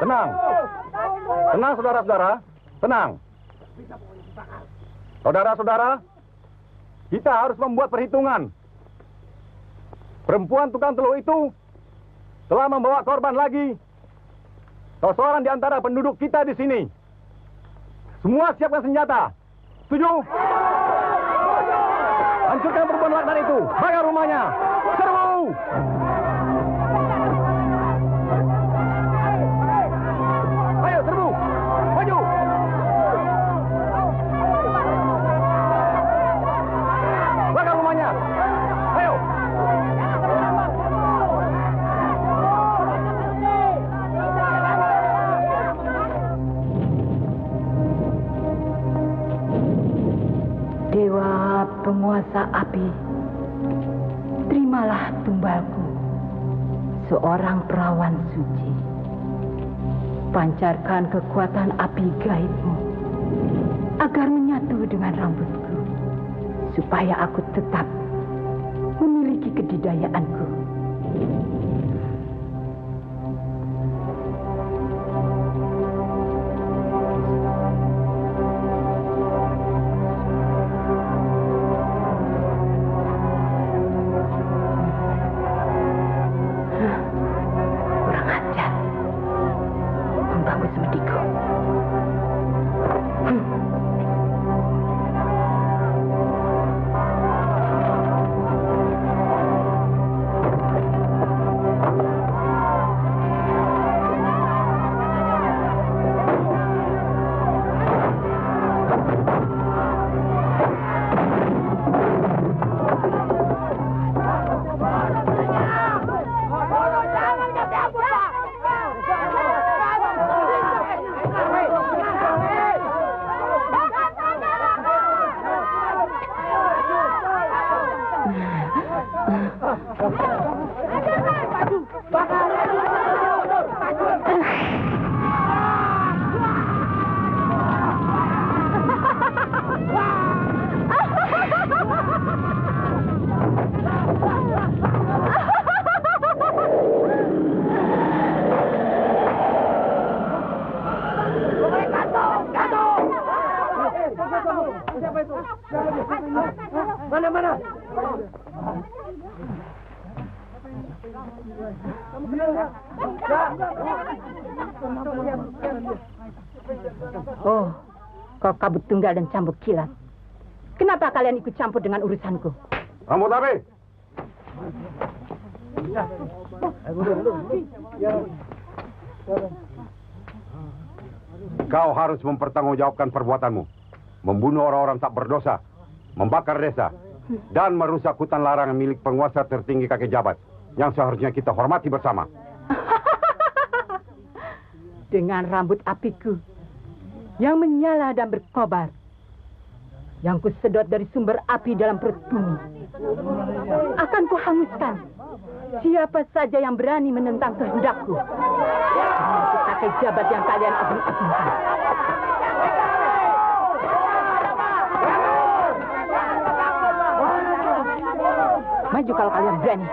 Tenang. Tenang, saudara-saudara. Tenang. Saudara-saudara, kita harus membuat perhitungan. Perempuan tukang telur itu telah membawa korban lagi. Salah seorang di antara penduduk kita di sini. Semua siapkan senjata. Setuju? Hancurkan perempuan laknat itu. Bakar rumahnya. Serbu! Ayo, serbu! Maju! Bakar rumahnya. Ayo! Dewa penguasa api, terimalah tumbalku, seorang perawan suci. Pancarkan kekuatan api gaibmu, agar menyatu dengan rambutku, supaya aku tetap memiliki kedidayaanku. Mana? Oh, kau kabut tunggal dan cambuk kilat. Kenapa kalian ikut campur dengan urusanku? Rambut api! Kau harus mempertanggungjawabkan perbuatanmu. Membunuh orang-orang tak berdosa, membakar desa, dan merusak hutan larangan milik penguasa tertinggi kakek jabat, yang seharusnya kita hormati bersama. Dengan rambut apiku, yang menyala dan berkobar, yang kusedot dari sumber api dalam perut bumi, akan kuhanguskan siapa saja yang berani menentang kehendakku. Kakek jabat yang kalian agung-agungkan. Maju kalau kalian berani.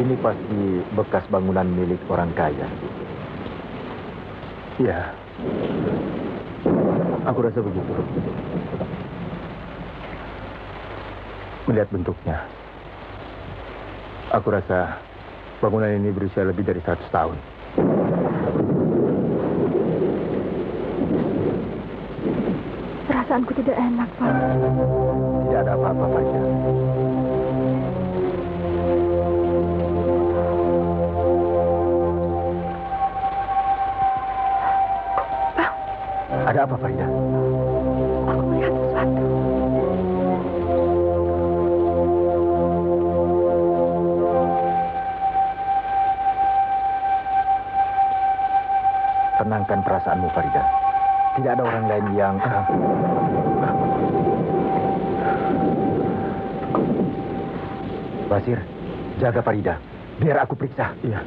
Ini pasti bekas bangunan milik orang kaya. Ya, aku rasa begitu. Melihat bentuknya, aku rasa bangunan ini berusia lebih dari 100 tahun. Perasaanku tidak enak, Pak. Tidak ada apa-apa, Fajar. Ada apa, Farida? Aku melihat sesuatu. Tenangkan perasaanmu, Farida. Tidak ada orang lain yang... Basir, jaga Farida. Biar aku periksa. Iya.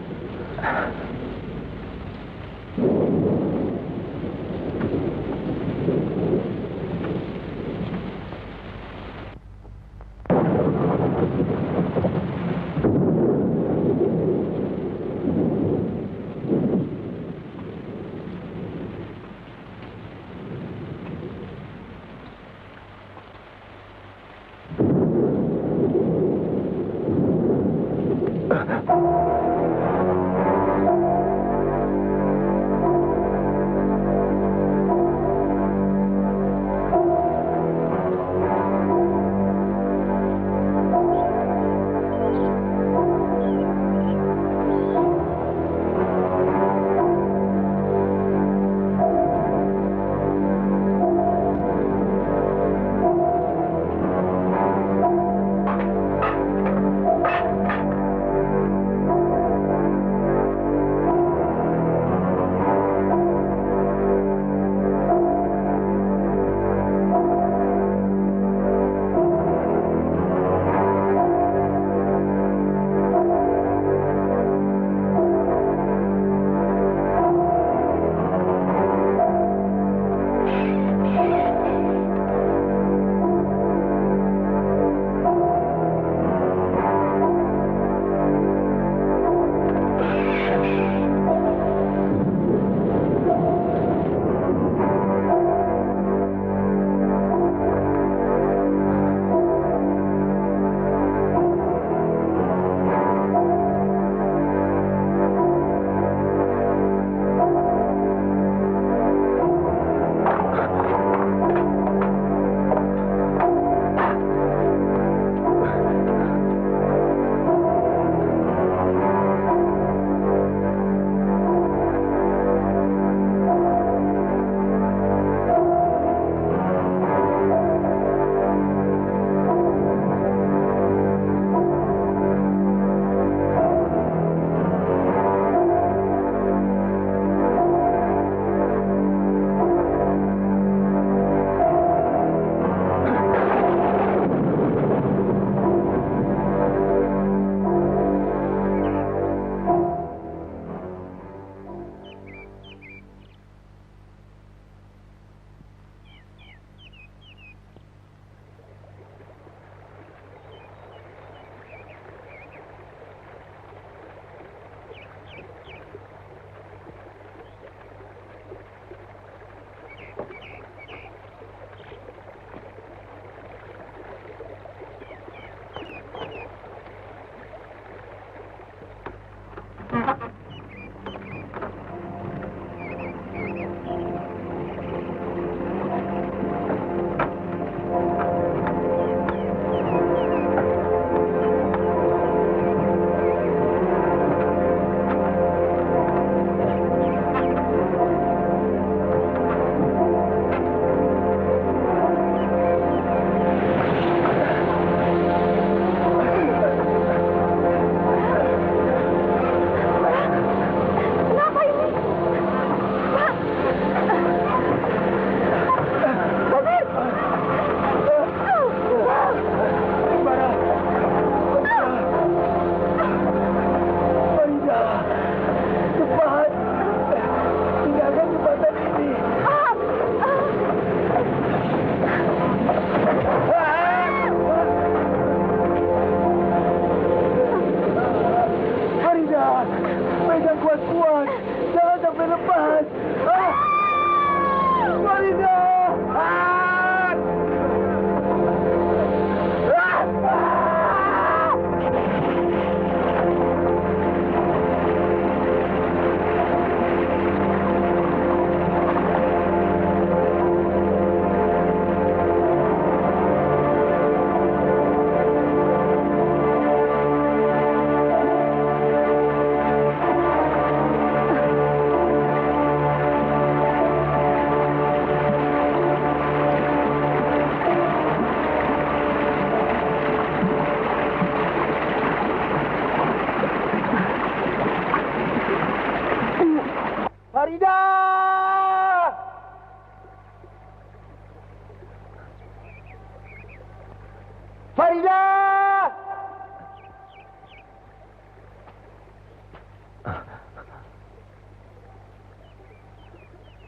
Farida!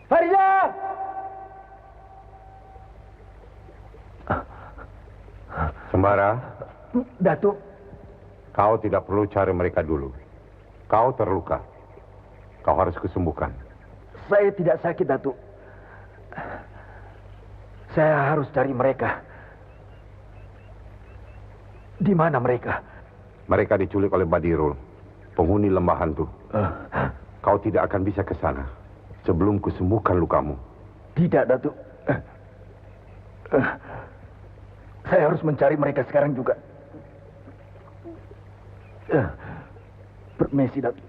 Farida! Sembara, Datuk, kau tidak perlu cari mereka dulu. Kau terluka. Kau harus kesembuhkan. saya tidak sakit, Datuk. Saya harus cari mereka. Di mana mereka? Mereka diculik oleh Badirul, penghuni lembah hantu. Kau tidak akan bisa ke sana sebelum kusembuhkan lukamu. Tidak, Datuk. Saya harus mencari mereka sekarang juga. Permisi, Datuk.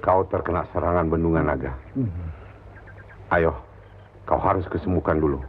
Kau terkena serangan bendungan naga. Ayo, kau harus kesembuhkan dulu.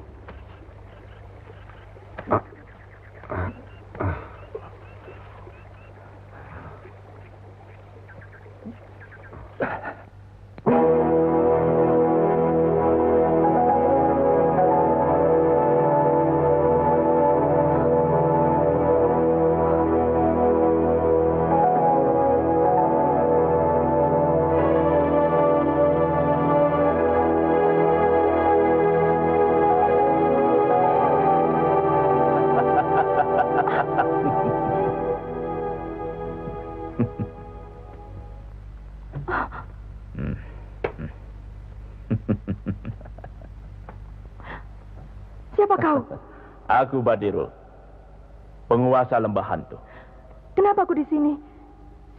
Siapa kau? Aku Badirul, penguasa lembah hantu. Kenapa aku di sini?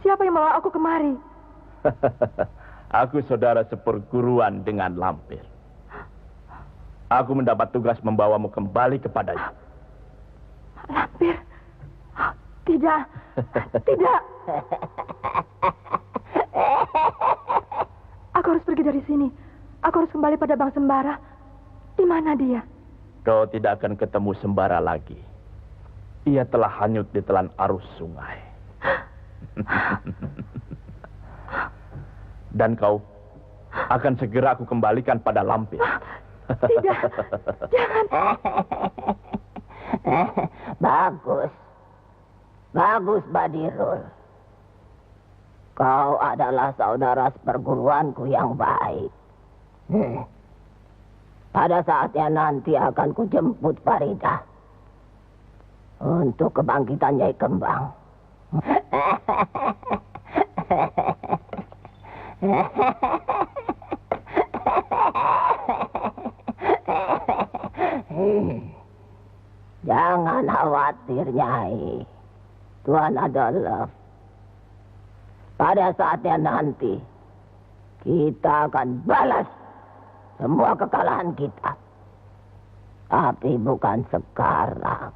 Siapa yang bawa aku kemari? Aku saudara seperguruan dengan lampir. Aku mendapat tugas membawamu kembali kepadanya. Lampir? Tidak, tidak. Aku harus pergi dari sini. Aku harus kembali pada Bang Sembara. Di mana dia? Kau tidak akan ketemu Sembara lagi. Ia telah hanyut di telan arus sungai. Dan kau akan segera aku kembalikan pada Lampir. Tidak, jangan. Bagus. Bagus, Badirul. Kau adalah saudara seperguruanku yang baik. Pada saatnya nanti akan kujemput Farida untuk kebangkitan Nyai Kembang. Jangan khawatir, Nyai. Tuan adalah pada saatnya nanti kita akan balas semua kekalahan kita. Tapi bukan sekarang.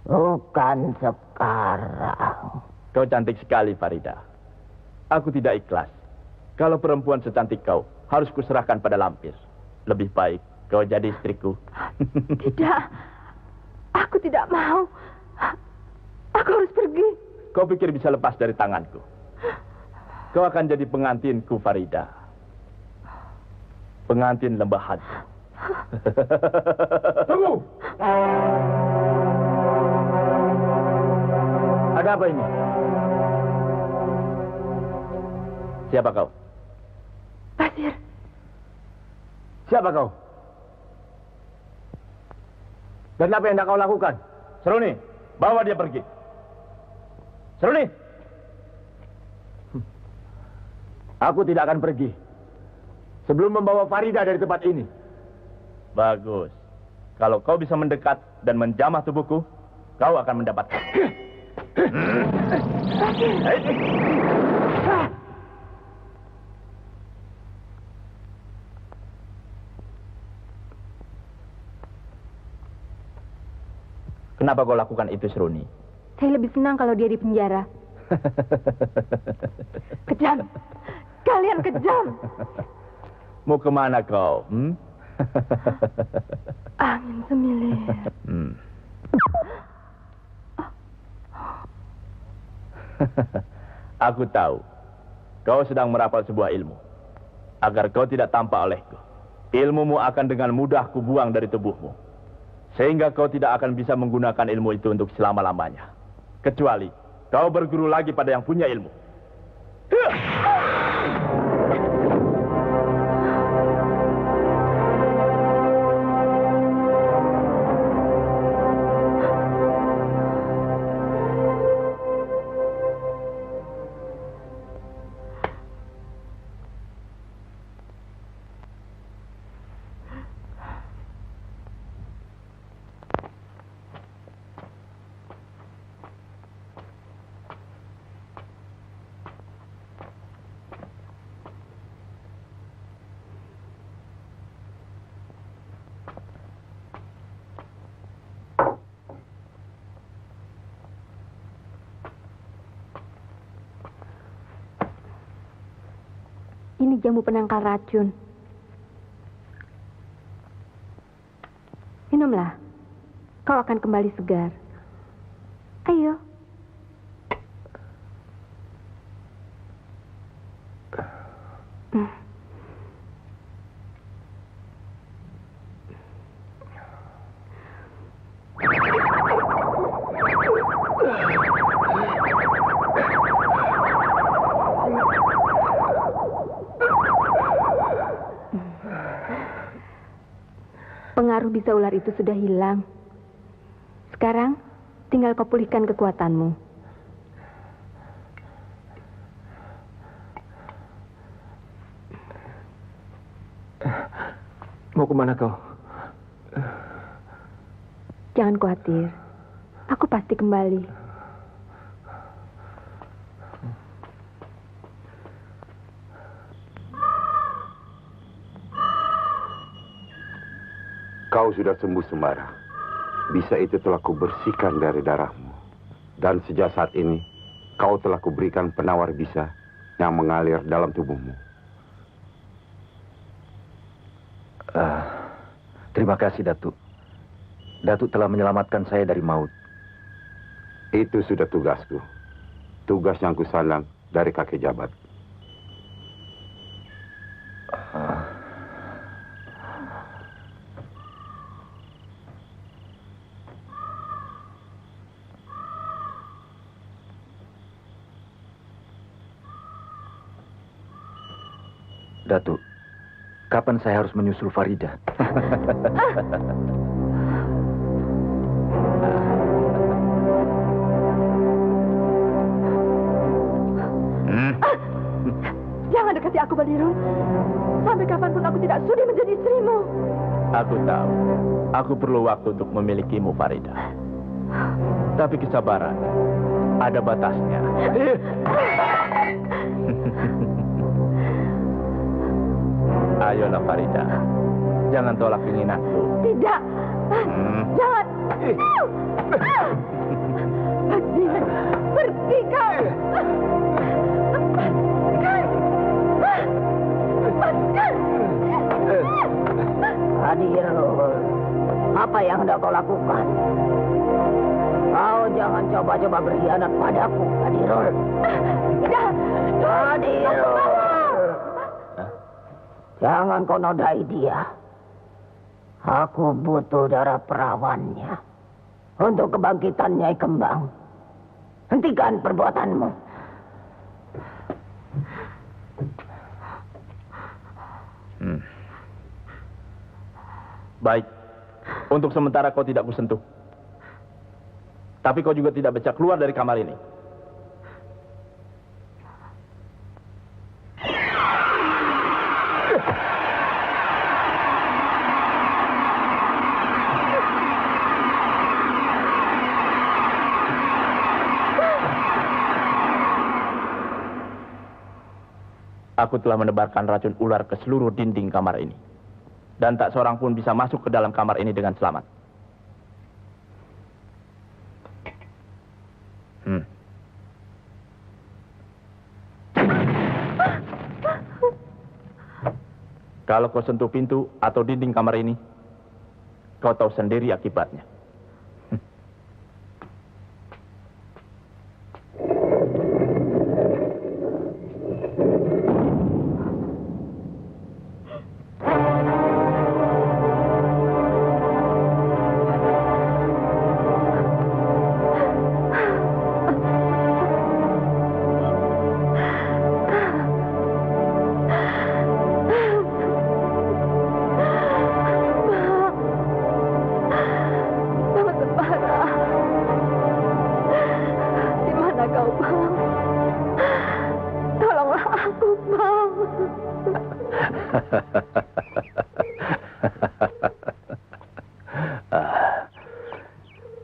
Bukan sekarang. Kau cantik sekali, Farida. Aku tidak ikhlas. Kalau perempuan secantik kau, harus kuserahkan pada Lampir. Lebih baik kau jadi istriku. Tidak. Aku tidak mau. Aku harus pergi. Kau pikir bisa lepas dari tanganku? Kau akan jadi pengantinku, Farida. Pengantin lembah hantu. Tunggu! Ada apa ini? Siapa kau? Basir. Siapa kau? Dan apa yang hendak kau lakukan? Seruni, bawa dia pergi. Seruni! Aku tidak akan pergi sebelum membawa Farida dari tempat ini. Bagus. Kalau kau bisa mendekat dan menjamah tubuhku, kau akan mendapatkan. Kenapa kau lakukan itu, Seruni? Saya lebih senang kalau dia di penjara. Kejam. Kalian kejam. Mau kemana kau? Angin semilir. Aku tahu, kau sedang merapal sebuah ilmu. Agar kau tidak tampak olehku, ilmumu akan dengan mudah kubuang dari tubuhmu. Sehingga kau tidak akan bisa menggunakan ilmu itu untuk selama-lamanya. Kecuali kau berguru lagi pada yang punya ilmu. Ini jamu penangkal racun. Minumlah. Kau akan kembali segar. Ayo. Pengaruh bisa ular itu sudah hilang. Sekarang, tinggal kau pulihkan kekuatanmu. Mau kemana kau? Jangan khawatir. Aku pasti kembali. Kau sudah sembuh sembara. Bisa itu telah kubersihkan dari darahmu. Dan sejak saat ini, kau telah kuberikan penawar bisa yang mengalir dalam tubuhmu. Terima kasih, Datuk. Datuk telah menyelamatkan saya dari maut. Itu sudah tugasku. Tugas yang kusandang dari kakek jabat. Datuk, kapan saya harus menyusul Farida? Jangan dekati aku, Badirul. Sampai kapanpun aku tidak sudi menjadi istrimu. Aku tahu, aku perlu waktu untuk memilikimu, Farida. Tapi kesabaran ada batasnya. Ayolah, Farida. Jangan tolak keinginanku. Tidak. Jangan. Badirul, pergi kau. Hadirul, apa yang hendak kau lakukan? Kau jangan coba-coba berkhianat padaku, Hadirul. Tidak. Hadirul. Jangan kau nodai dia. Aku butuh darah perawannya untuk kebangkitan Nyai Kembang. Hentikan perbuatanmu. Baik, untuk sementara kau tidak kusentuh. Tapi kau juga tidak bisa keluar dari kamar ini. Aku telah menebarkan racun ular ke seluruh dinding kamar ini. Dan tak seorang pun bisa masuk ke dalam kamar ini dengan selamat. Kalau kau sentuh pintu atau dinding kamar ini, kau tahu sendiri akibatnya. Bang. Tolonglah aku, Bang.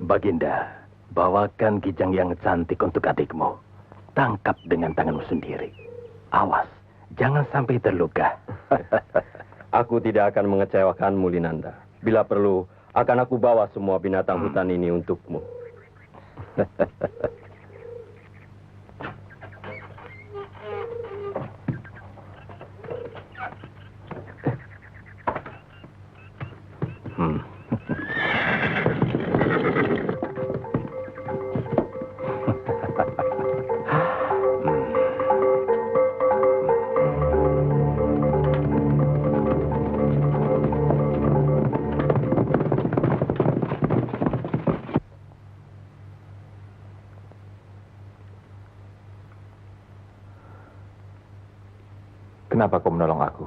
Baginda, bawakan kijang yang cantik untuk adikmu. Tangkap dengan tanganmu sendiri. Awas, jangan sampai terluka. Aku tidak akan mengecewakanmu, Linanda. Bila perlu, akan aku bawa semua binatang hutan ini untukmu. Kenapa kau menolong aku?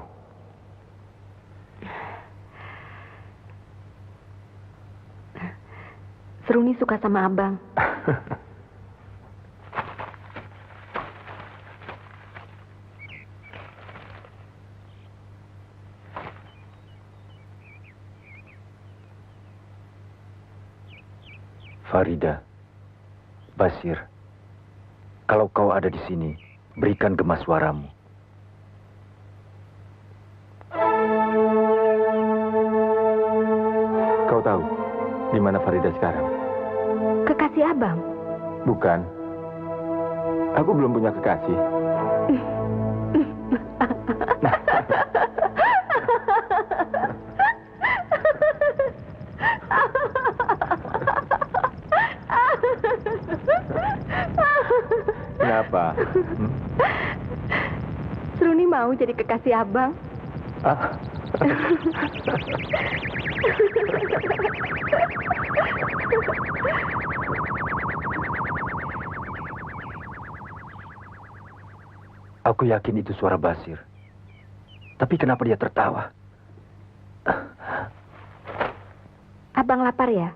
Seruni suka sama abang. Farida, Basir, kalau kau ada di sini, berikan gemas suaramu. Kau tahu di mana Farida sekarang? Kekasih abang? Bukan. Aku belum punya kekasih. Kenapa? Seruni mau jadi kekasih abang. Aku yakin itu suara Basir. Tapi kenapa dia tertawa? Abang lapar ya?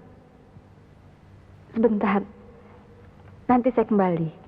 Sebentar. Nanti saya kembali.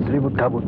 Selimut kabut.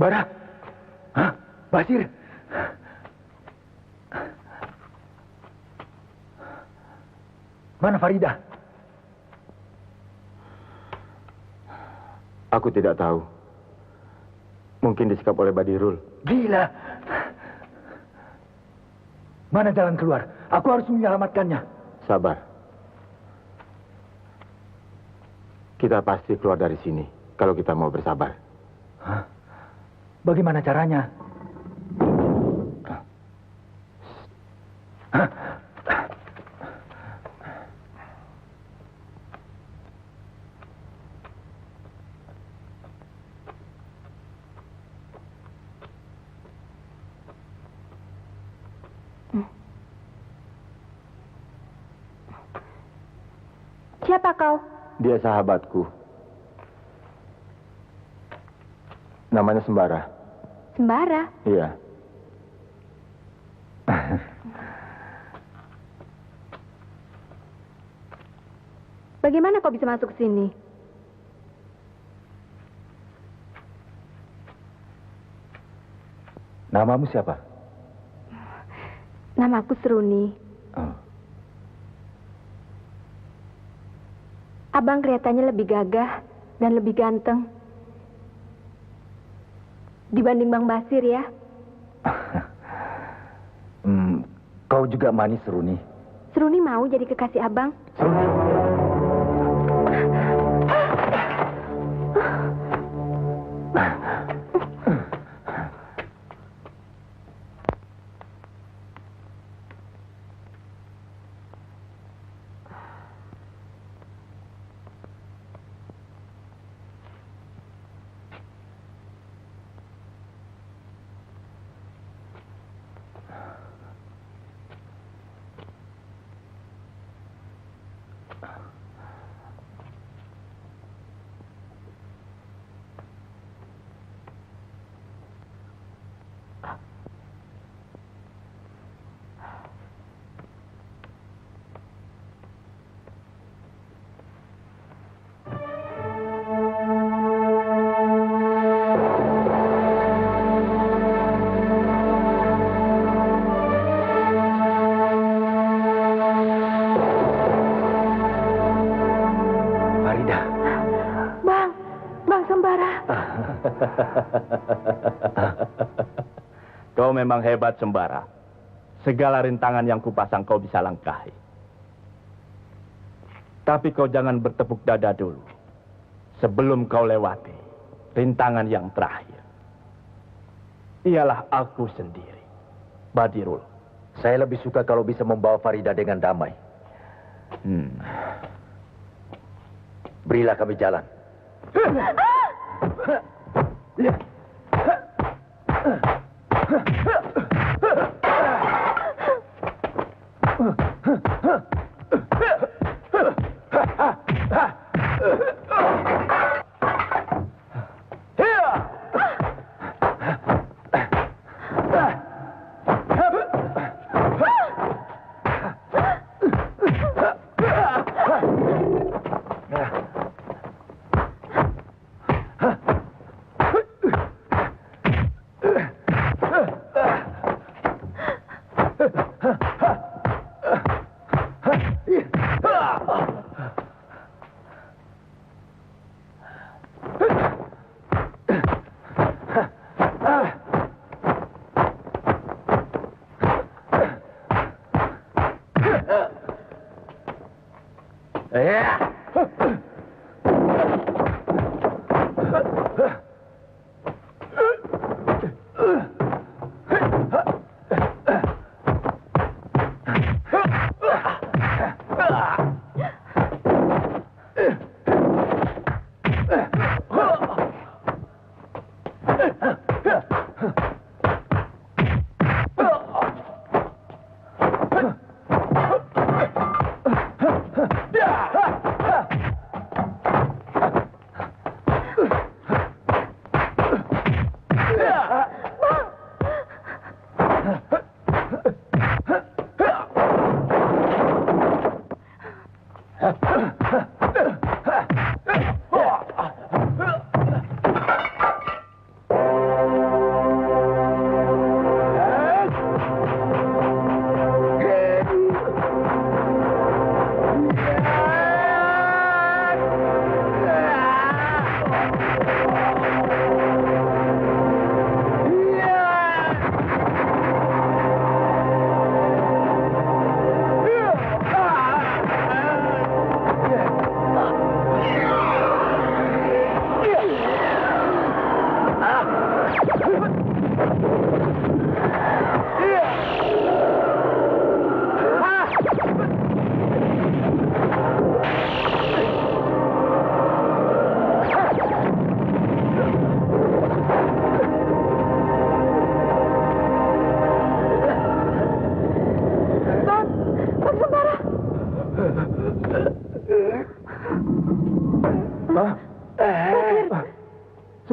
Bara? Hah? Basir? Mana Farida? Aku tidak tahu. Mungkin disekap oleh Badirul. Gila. Mana jalan keluar? Aku harus menyelamatkannya. Sabar. Kita pasti keluar dari sini kalau kita mau bersabar. Hah? Bagaimana caranya? Siapa kau? Dia sahabatku. Namanya Sembara. Sembara? Iya. Bagaimana kau bisa masuk ke sini? Namamu siapa? Namaku Seruni. Oh. Abang kelihatannya lebih gagah dan lebih ganteng dibanding Bang Basir ya. Kau juga manis, Seruni. Seruni mau jadi kekasih abang? Kau memang hebat, Sembara. Segala rintangan yang kupasang kau bisa langkahi. Tapi kau jangan bertepuk dada dulu. Sebelum kau lewati rintangan yang terakhir. Ialah aku sendiri, Badirul. Saya lebih suka kalau bisa membawa Farida dengan damai. Berilah kami jalan.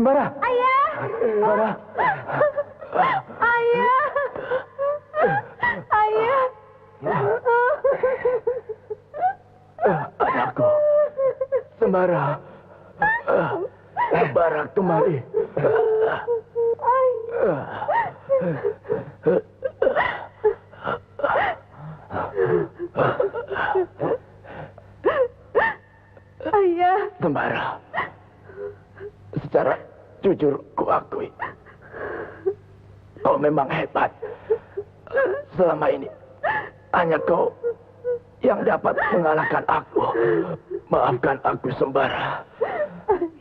Sembara. Ayah! Sembara. Ayah! Ayah! Anakku. Sembara. Sembara kemari. Ayah! Sembara. Secara jujur kuakui, kau memang hebat. Selama ini hanya kau yang dapat mengalahkan aku. Maafkan aku, Sembara.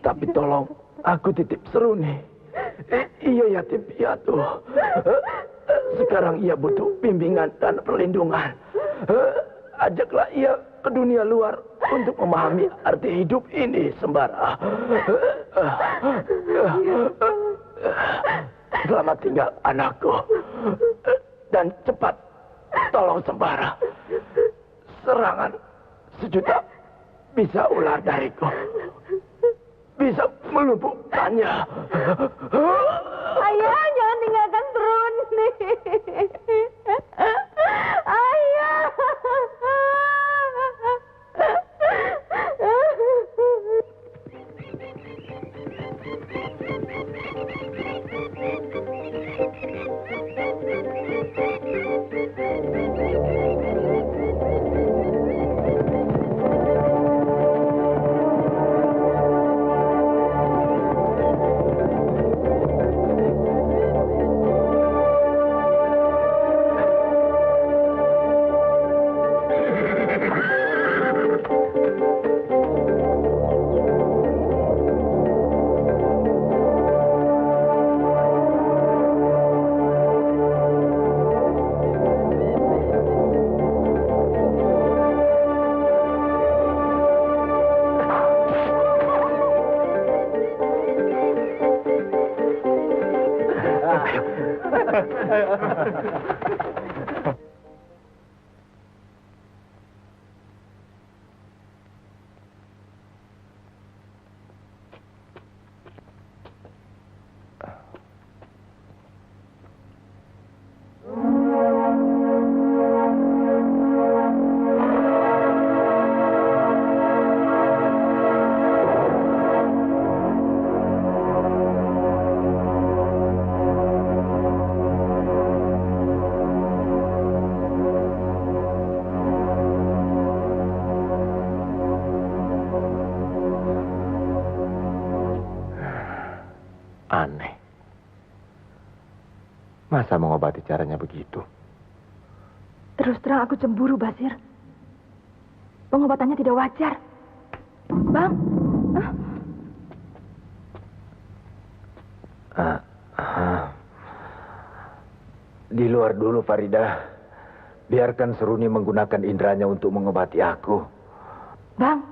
Tapi tolong aku titip Seruni. Ia yatim piatu. Sekarang ia butuh bimbingan dan perlindungan. Ajaklah ia ke dunia luar untuk memahami arti hidup ini, Sembara. Selamat tinggal, anakku. Dan cepat tolong Sembara. Serangan sejuta bisa ular dariku. Bisa melumpuhkannya. Ayah, jangan tinggalkan Seruni. Ayah! Aneh. Masa mengobati caranya begitu? Terus terang aku cemburu, Basir. Pengobatannya tidak wajar. Bang? Di luar dulu, Farida. Biarkan Seruni menggunakan inderanya untuk mengobati aku. Bang,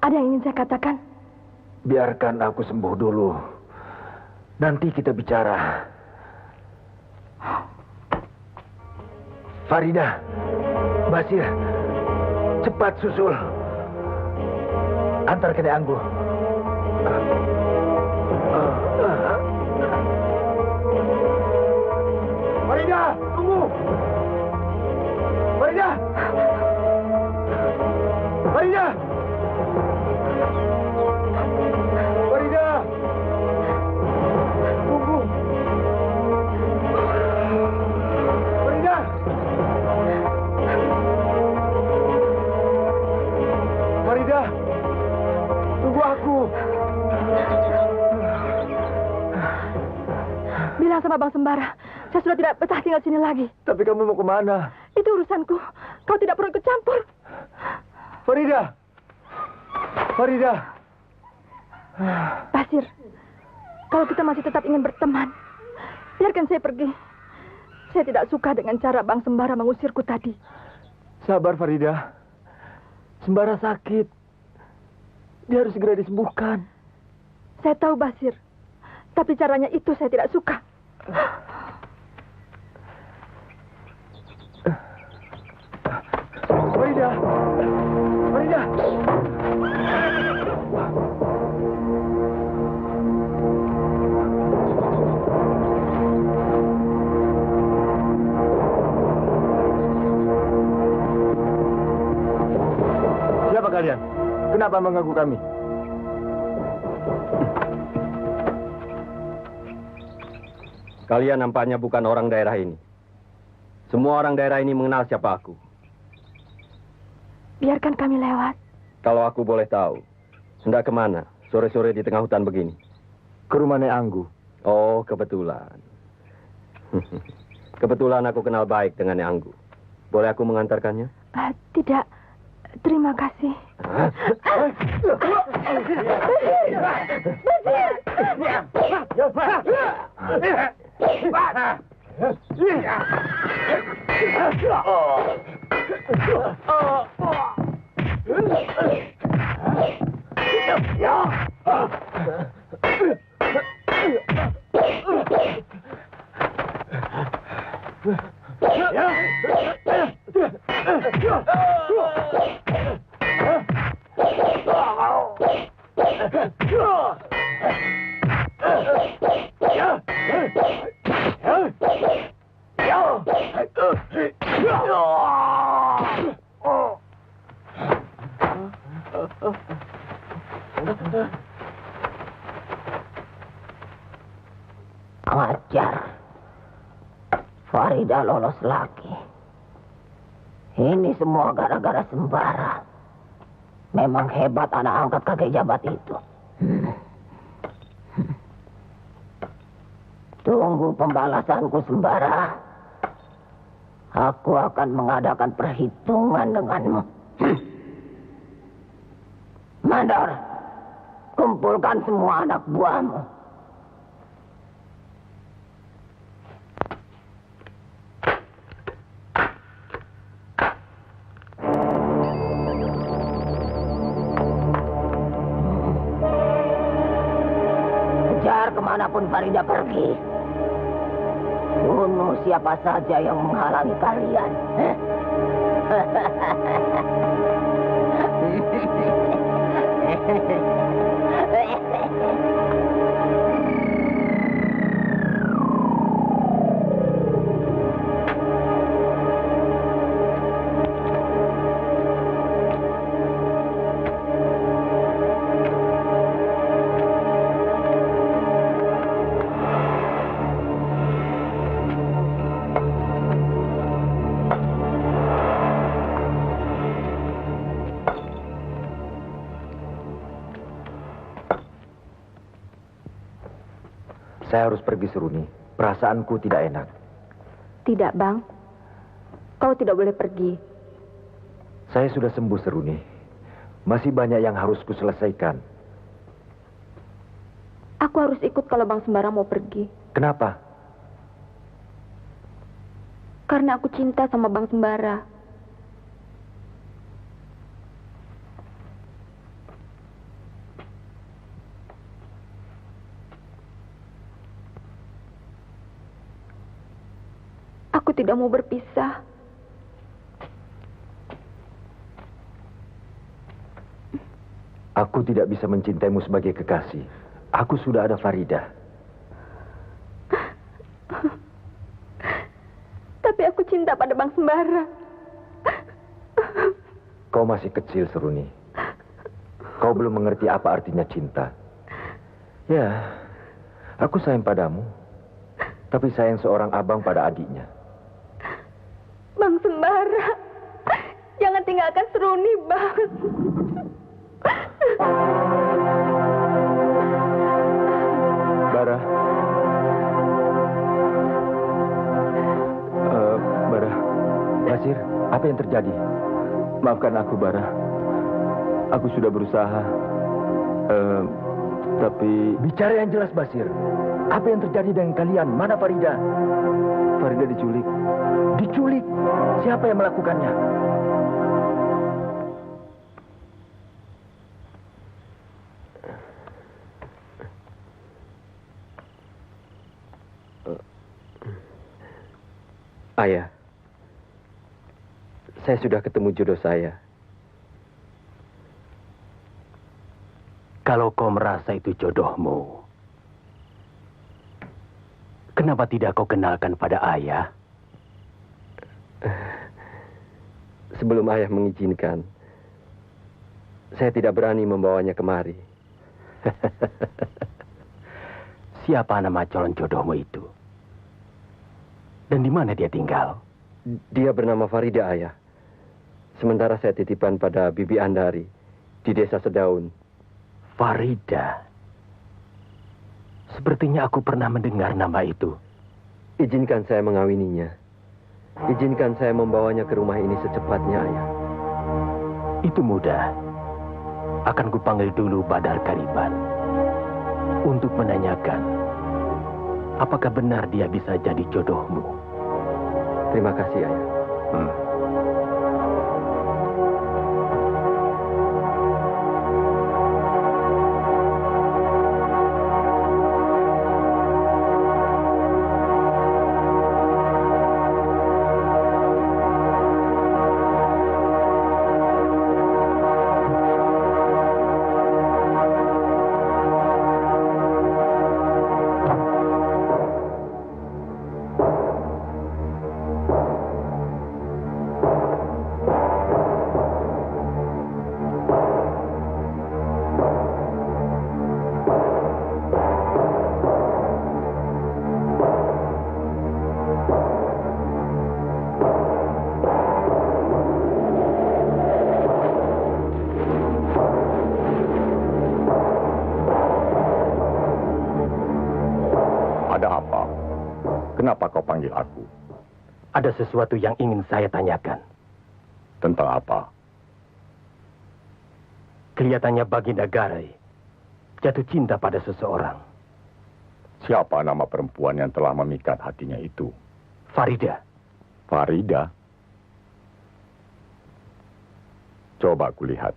ada yang ingin saya katakan? Biarkan aku sembuh dulu. Nanti kita bicara. Farida, Basir, cepat susul. Antar ke Anggu. Farida, tunggu. Farida. Farida. Farida. Tunggu. Farida. Farida. Tunggu aku. Bilang sama Bang Sembara, saya sudah tidak betah tinggal sini lagi. Tapi kamu mau kemana? Itu urusanku. Kau tidak perlu ikut campur. Farida. Farida. Basir, kalau kita masih tetap ingin berteman, biarkan saya pergi. Saya tidak suka dengan cara Bang Sembara mengusirku tadi. Sabar, Farida. Sembara sakit. Dia harus segera disembuhkan. Saya tahu, Basir. Tapi caranya itu saya tidak suka. Farida. Farida. kalian? Kenapa mengganggu kami? Kalian nampaknya bukan orang daerah ini. Semua orang daerah ini mengenal siapa aku. Biarkan kami lewat. Kalau aku boleh tahu, hendak kemana sore-sore di tengah hutan begini? Ke rumah Nek Anggu. Oh, kebetulan. Kebetulan aku kenal baik dengan Nek Anggu. Boleh aku mengantarkannya? Tidak. Terima kasih. Ajar. Farida lolos lagi. Ini semua gara-gara Sembara. Memang hebat anak angkat kakek jabat itu. Tunggu pembalasanku, Sembara. Aku akan mengadakan perhitungan denganmu. Mandor, kumpulkan semua anak buahmu. Kejar kemanapun Farida pergi. Bunuh siapa saja yang menghalangi kalian. Saya harus pergi, Seruni. Perasaanku tidak enak. Tidak, Bang. Kau tidak boleh pergi. Saya sudah sembuh, Seruni. Masih banyak yang harus kuselesaikan. Aku harus ikut kalau Bang Sembara mau pergi. Kenapa? Karena aku cinta sama Bang Sembara. Aku tidak mau berpisah. Aku tidak bisa mencintaimu sebagai kekasih. Aku sudah ada Farida. Tapi aku cinta pada Bang Sembara. Kau masih kecil, Seruni. Kau belum mengerti apa artinya cinta. Ya, aku sayang padamu. Tapi sayang seorang abang pada adiknya. Bang Sembara, jangan tinggalkan Seruni, Bang. Bara. Bara. Basir, apa yang terjadi? Maafkan aku, Bara. Aku sudah berusaha. Tapi... Bicara yang jelas, Basir. Apa yang terjadi dengan kalian? Mana Farida? Farida diculik. Diculik? Siapa yang melakukannya? Ayah, saya sudah ketemu jodoh saya. Kalau kau merasa itu jodohmu, kenapa tidak kau kenalkan pada ayah? Sebelum ayah mengizinkan, Saya tidak berani membawanya kemari. Siapa nama calon jodohmu itu? Dan di mana dia tinggal? Dia bernama Farida, Ayah. Sementara saya titipan pada Bibi Andari di desa Sedaun. Farida. Sepertinya aku pernah mendengar nama itu. Izinkan saya mengawininya. Izinkan saya membawanya ke rumah ini secepatnya, Ayah. Itu mudah. Akan kupanggil dulu Badar Kariban untuk menanyakan apakah benar dia bisa jadi jodohmu. Terima kasih, Ayah. Ada apa? Kenapa kau panggil aku? Ada sesuatu yang ingin saya tanyakan. Tentang apa? Kelihatannya Baginda Garai jatuh cinta pada seseorang. Siapa nama perempuan yang telah memikat hatinya itu? Farida. Farida? Coba kulihat.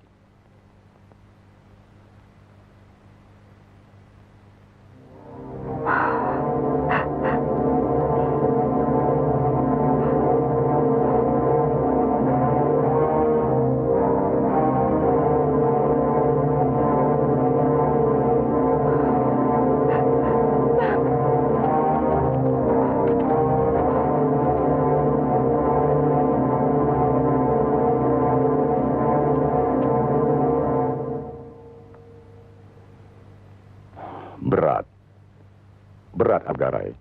Berat Agarai.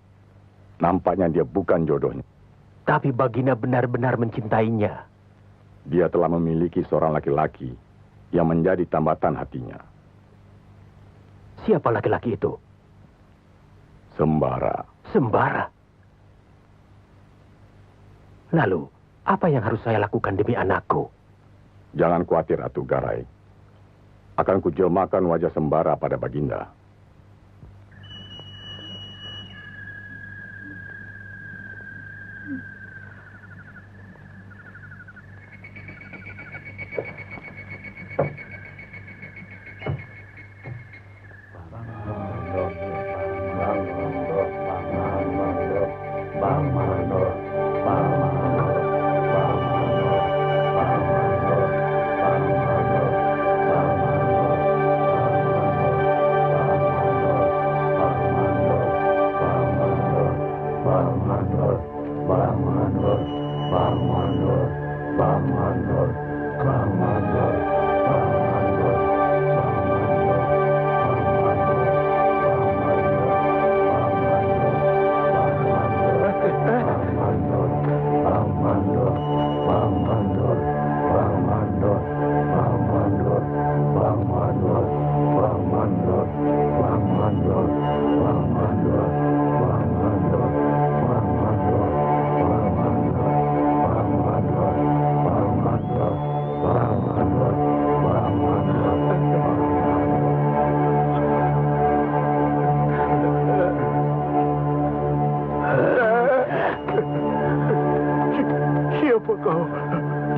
Nampaknya dia bukan jodohnya. Tapi Baginda benar-benar mencintainya. Dia telah memiliki seorang laki-laki yang menjadi tambatan hatinya. Siapa laki-laki itu? Sembara. Sembara? Lalu, apa yang harus saya lakukan demi anakku? Jangan khawatir, Atu Garai. Akan kujelmakan wajah Sembara pada Baginda.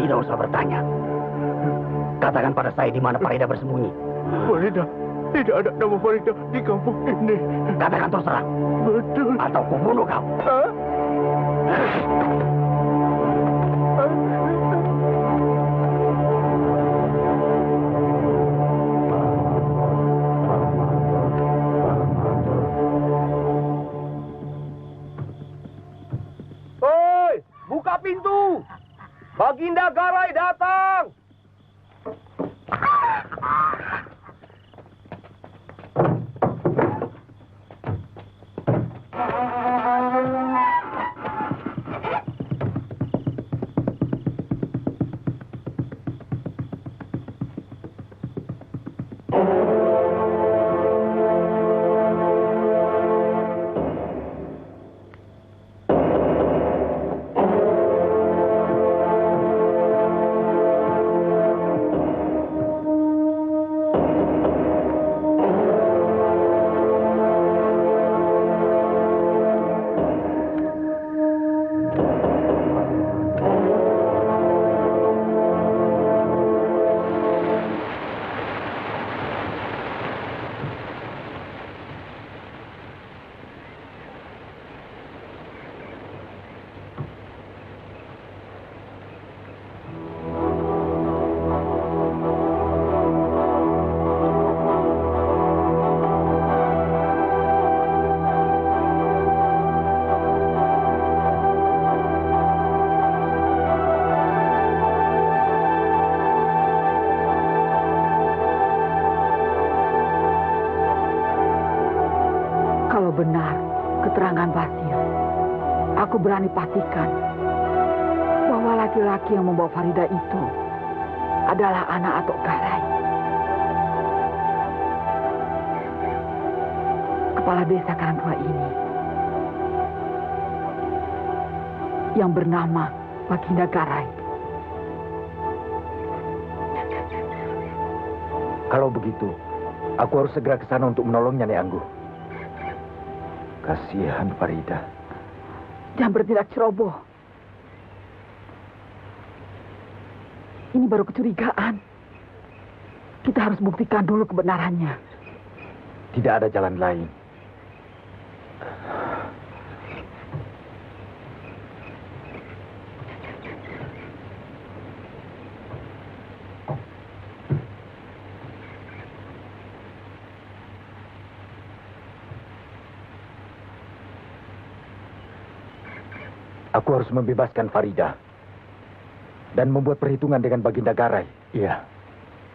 Tidak usah bertanya. Katakan pada saya di mana Farida bersembunyi. Farida? Tidak ada nama Farida di kampung ini. Katakan terus terang. Betul. Atau kubunuh kamu. Hoi, buka pintu. Baginda Garai datang. Benar keterangan Basir. Aku berani pastikan bahwa laki-laki yang membawa Farida itu adalah anak Atok Garai. Kepala desa Karangtua ini yang bernama Baginda Garai. Kalau begitu, aku harus segera ke sana untuk menolongnya, Nek Anggur. Kasihan Farida. Jangan bertindak ceroboh. Ini baru kecurigaan. Kita harus buktikan dulu kebenarannya. Tidak ada jalan lain. Aku harus membebaskan Farida dan membuat perhitungan dengan Baginda Garai. Iya,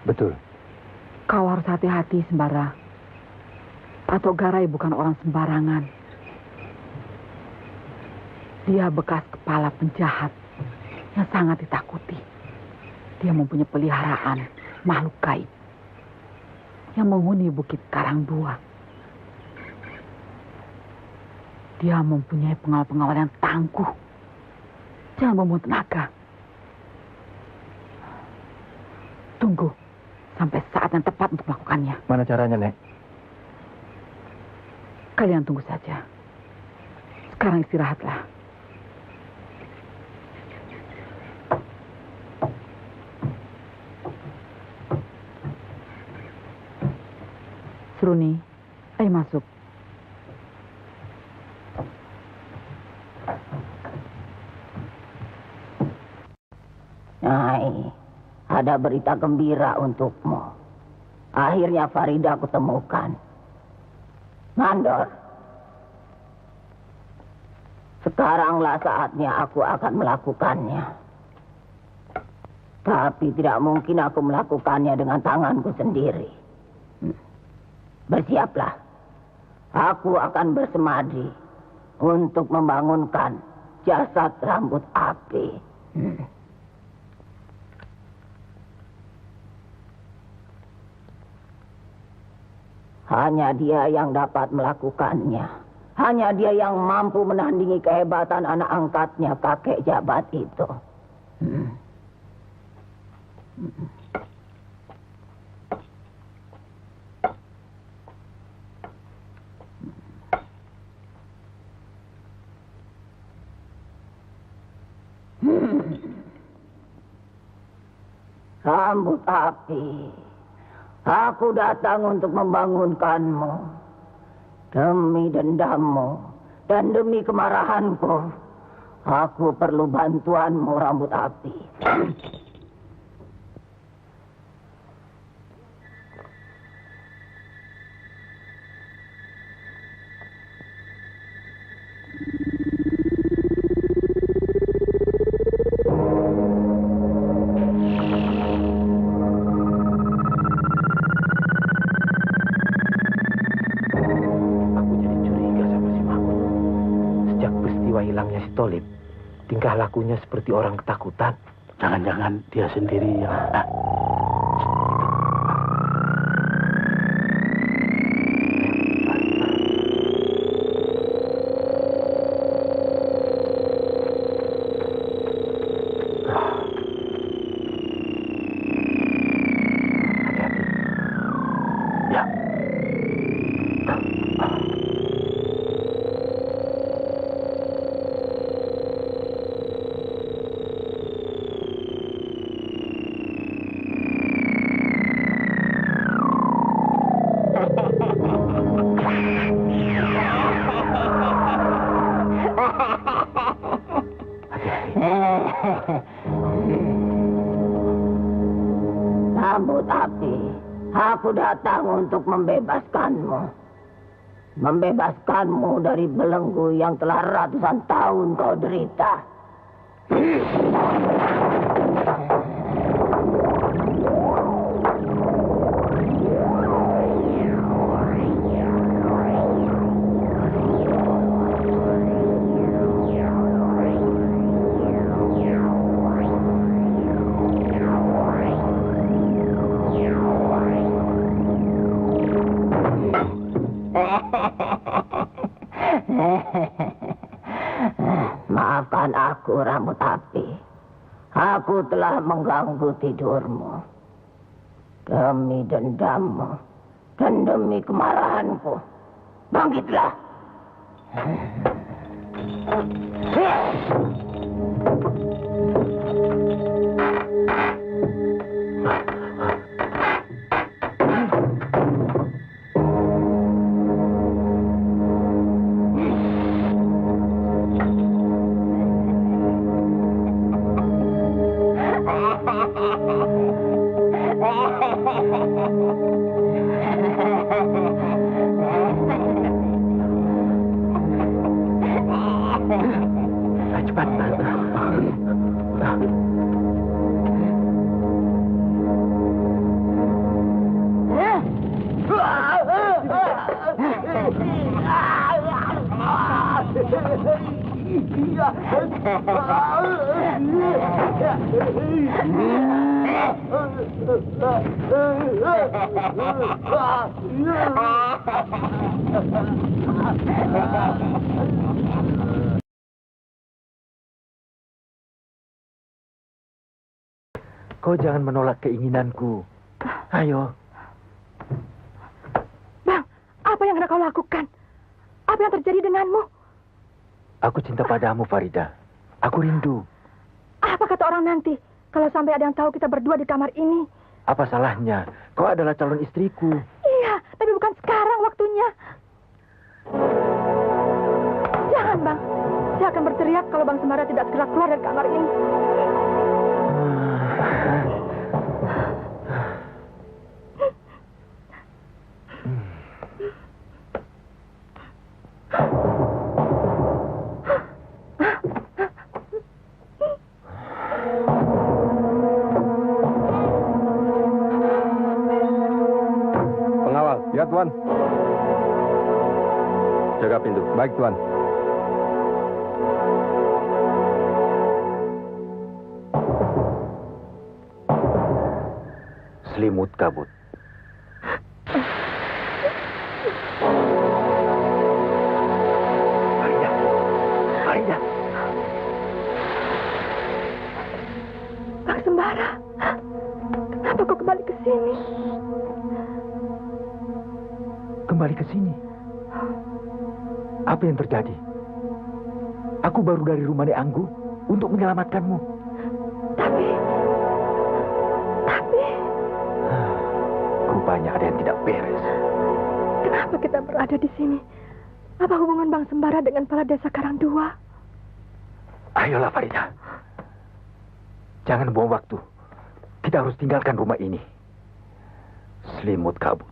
betul. Kau harus hati-hati, Sembara. Atok Garai bukan orang sembarangan. Dia bekas kepala penjahat yang sangat ditakuti. Dia mempunyai peliharaan makhluk gaib yang menghuni Bukit Karangdua. Dia mempunyai pengawal-pengawal yang tangguh. Jangan membuat tenaga. Tunggu sampai saat yang tepat untuk melakukannya. Mana caranya, Nek? Kalian tunggu saja. Sekarang istirahatlah. Seruni, ayo masuk. Nyai, ada berita gembira untukmu. Akhirnya Farida aku temukan. Mandor, sekaranglah saatnya aku akan melakukannya. Tapi tidak mungkin aku melakukannya dengan tanganku sendiri. Bersiaplah. Aku akan bersemadi untuk membangunkan jasad rambut api. Hanya dia yang dapat melakukannya. Hanya dia yang mampu menandingi kehebatan anak angkatnya, kakek jabat itu. Rambut api. Aku datang untuk membangunkanmu. Demi dendammu dan demi kemarahanku, aku perlu bantuanmu, rambut api. berlakunya seperti orang ketakutan. Jangan-jangan dia sendiri yang... Rambut api, aku datang untuk membebaskanmu. Membebaskanmu dari belenggu yang telah ratusan tahun kau derita. Maafkan aku, rambut api. Aku telah mengganggu tidurmu. Demi dendammu dan demi kemarahanku. Bangkitlah. Kau jangan menolak keinginanku. Ayo. Bang, apa yang hendak kau lakukan? Apa yang terjadi denganmu? Aku cinta padamu, Farida. Aku rindu. Apa kata orang nanti kalau sampai ada yang tahu kita berdua di kamar ini? Apa salahnya? Kau adalah calon istriku. Iya, tapi bukan sekarang waktunya. Jangan, Bang. Saya akan berteriak kalau Bang Sembara tidak segera keluar dari kamar ini. Ya, Tuan. Jaga pintu. Baik, Tuan. Selimut kabut. Farida. Farida. Bang Sembara, kenapa kau kembali ke sini? Kembali ke sini. Apa yang terjadi? Aku baru dari rumah Nek Anggu untuk menyelamatkanmu. Tapi... Rupanya ada yang tidak beres. Kenapa kita berada di sini? Apa hubungan Bang Sembara dengan kepala desa Karangdua? Ayolah, Farida. Jangan buang waktu. Kita harus tinggalkan rumah ini. Selimut kabut.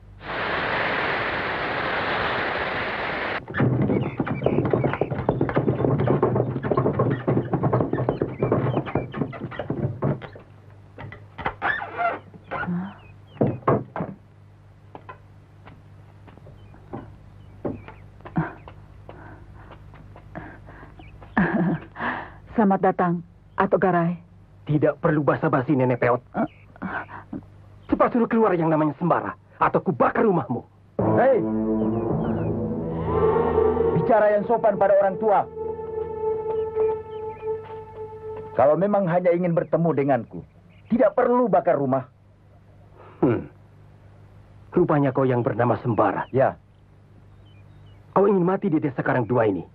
Selamat datang Atau Garai? Tidak perlu basa-basi, Nenek Peot. Cepat suruh keluar yang namanya Sembara, atau kubakar rumahmu. Hei! Bicara yang sopan pada orang tua. Kalau memang hanya ingin bertemu denganku, tidak perlu bakar rumah. Rupanya kau yang bernama Sembara. Ya. Kau ingin mati di desa Karangdua ini.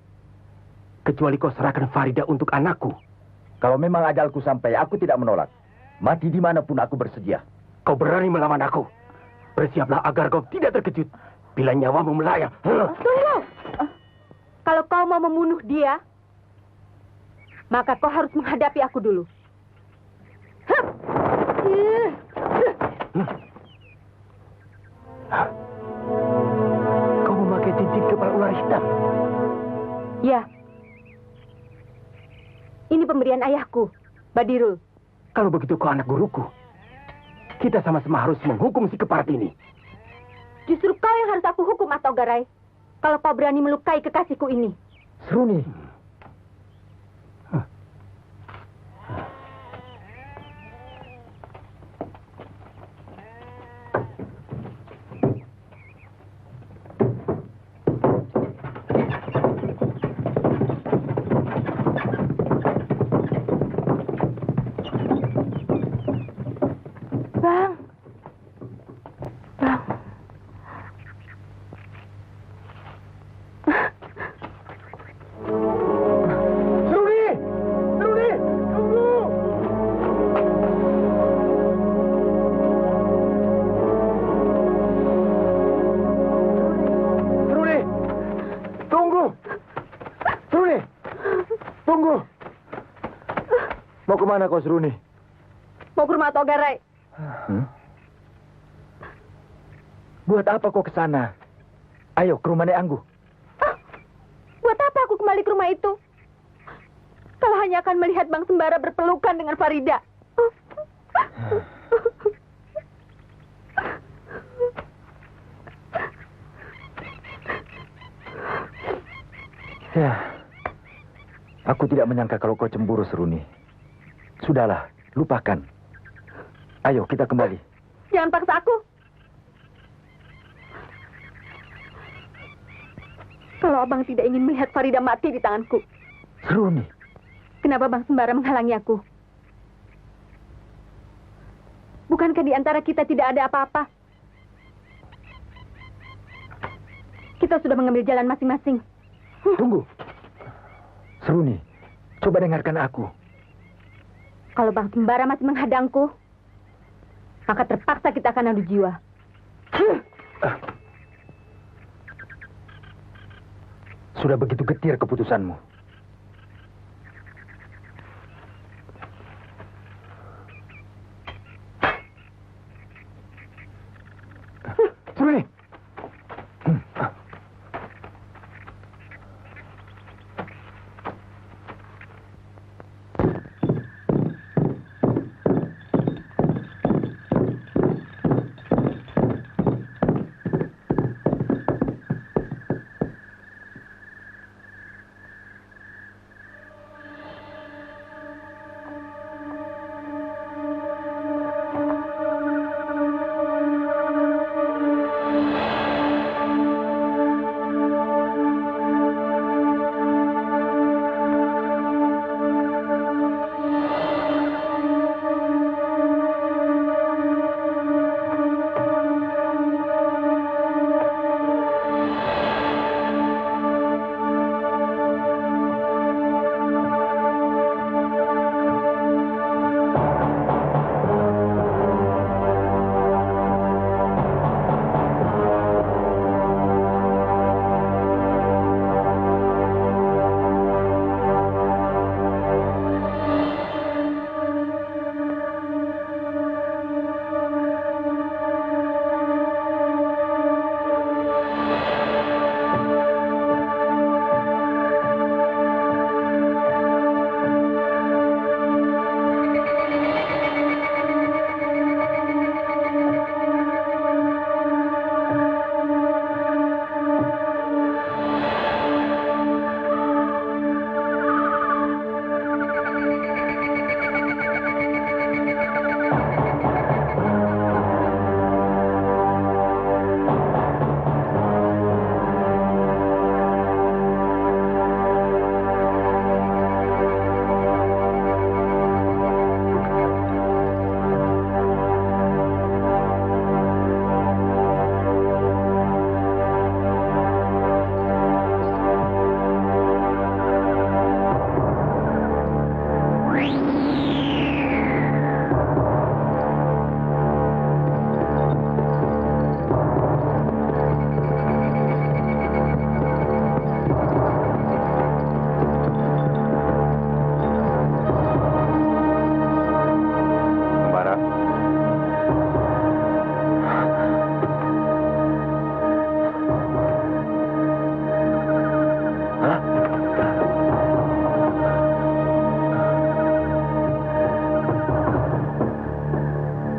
Kecuali kau serahkan Farida untuk anakku. Kalau memang ajalku sampai, aku tidak menolak. Mati dimanapun aku bersedia. Kau berani melawan aku. Bersiaplah agar kau tidak terkejut bila nyawamu melayang. Tunggu! Kalau kau mau membunuh dia, maka kau harus menghadapi aku dulu. Kau memakai cincin kepala ular hitam. Ya. Ini pemberian ayahku, Badirul. Kalau begitu kau anak guruku. Kita sama-sama harus menghukum si keparat ini. Justru kau yang harus aku hukum, atau Garai. Kalau kau berani melukai kekasihku ini. Seruni. Bang. Bang. Seruni! Seruni! Tunggu! Seruni! Tunggu! Seruni! Tunggu! Mau kemana kau, Seruni? Mau ke rumah atau Garai? Buat apa kau ke sana? Ayo ke rumah Nek Anggu. Buat apa aku kembali ke rumah itu? Kalau hanya akan melihat Bang Sembara berpelukan dengan Farida. Ya, aku tidak menyangka kalau kau cemburu, Seruni. Sudahlah, lupakan. Ayo kita kembali. Jangan paksa aku. Kalau abang tidak ingin melihat Farida mati di tanganku, Seruni. kenapa Bang Sembara menghalangi aku? Bukankah di antara kita tidak ada apa-apa? Kita sudah mengambil jalan masing-masing. Tunggu. Seruni, coba dengarkan aku. Kalau Bang Sembara masih menghadangku, maka terpaksa kita akan adu jiwa. Sudah begitu getir keputusanmu. Seruni.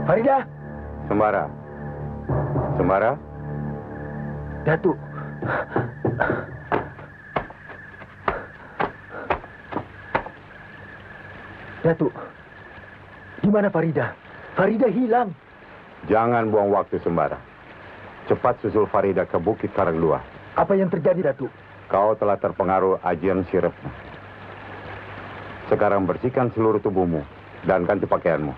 Farida. Sembara. Sembara. Datuk. Datuk. Di mana Farida? Farida hilang. Jangan buang waktu, Sembara. Cepat susul Farida ke Bukit Karanglua. Apa yang terjadi, Datuk? Kau telah terpengaruh ajian si Retno. Sekarang bersihkan seluruh tubuhmu dan ganti pakaianmu,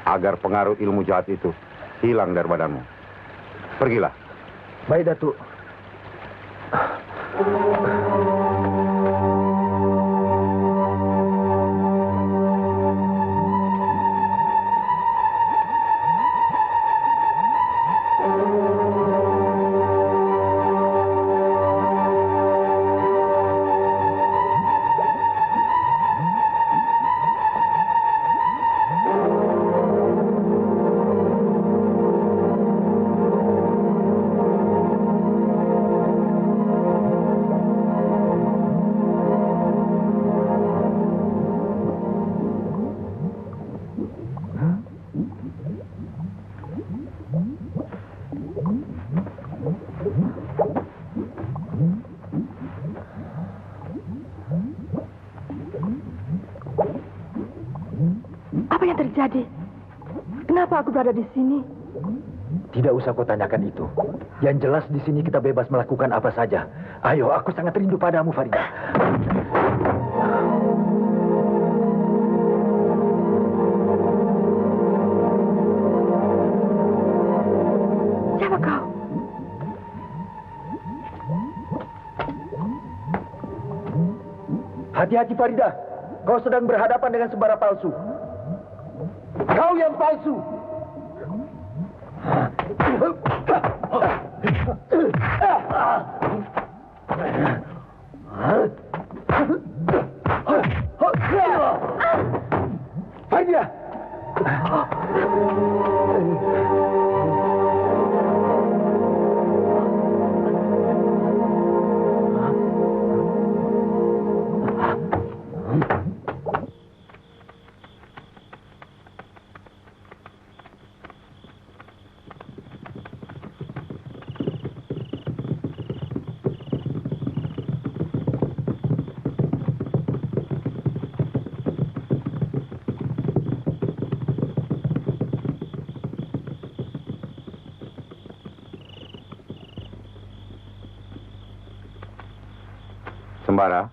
agar pengaruh ilmu jahat itu hilang dari badanmu. Pergilah. Baik, Datuk. Terjadi? Kenapa aku berada di sini? Tidak usah kau tanyakan itu. Yang jelas di sini kita bebas melakukan apa saja. Ayo, aku sangat rindu padamu, Farida. Siapa kau? Hati-hati, Farida. Kau sedang berhadapan dengan sembara palsu. Kau yang palsu. Farida. Sembara.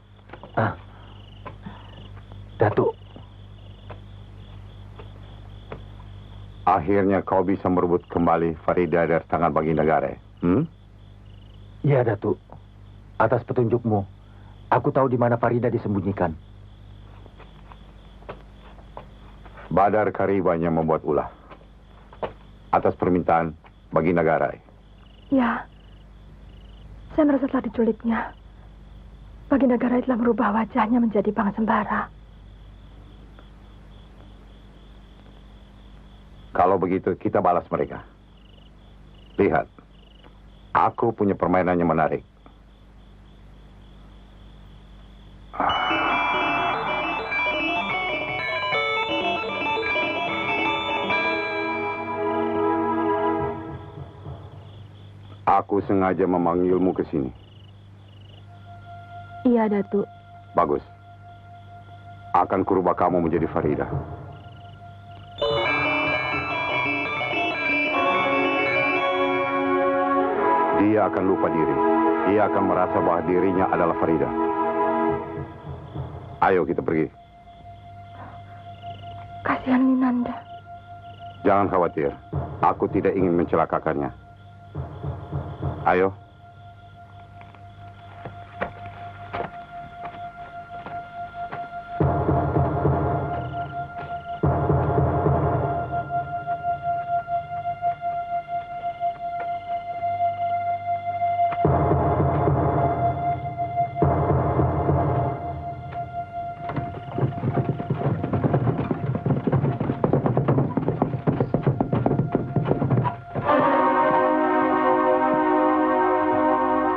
Datuk. Akhirnya kau bisa merebut kembali Farida dari tangan Baginda Garai. Iya, Datuk. Atas petunjukmu, aku tahu di mana Farida disembunyikan. Badar Karibanya membuat ulah. Atas permintaan Baginda Garai. Ya. Saya merasa telah diculiknya. Baginda Garai telah merubah wajahnya menjadi Bang Sembara. Kalau begitu, kita balas mereka. Lihat, aku punya permainan yang menarik. Aku sengaja memanggilmu ke sini. Iya, Datuk. Bagus. Akan kurubah kamu menjadi Farida. Dia akan lupa diri. Dia akan merasa bahwa dirinya adalah Farida. Ayo kita pergi. Kasihan Minanda. Jangan khawatir. Aku tidak ingin mencelakakannya. Ayo.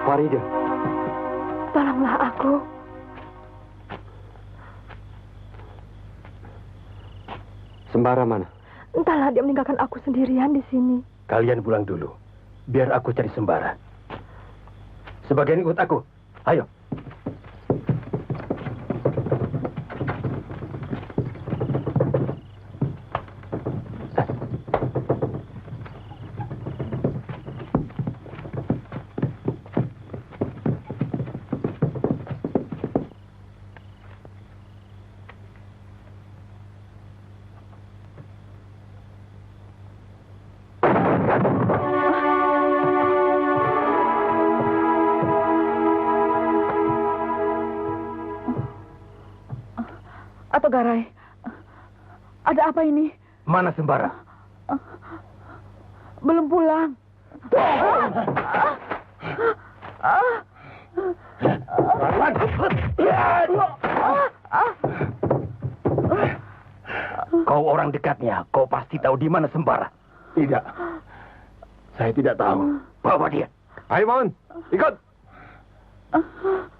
Farida. Tolonglah aku. Sembara mana? Entahlah dia meninggalkan aku sendirian di sini. Kalian pulang dulu. Biar aku cari Sembara. Sebagian ikut aku. Ayo. Atau Garai, ada apa ini? Mana Sembara? Belum pulang. Kau orang dekatnya, kau pasti tahu di mana Sembara. Tidak. Saya tidak tahu. Bawa dia. Ayo, Maun. Ikut.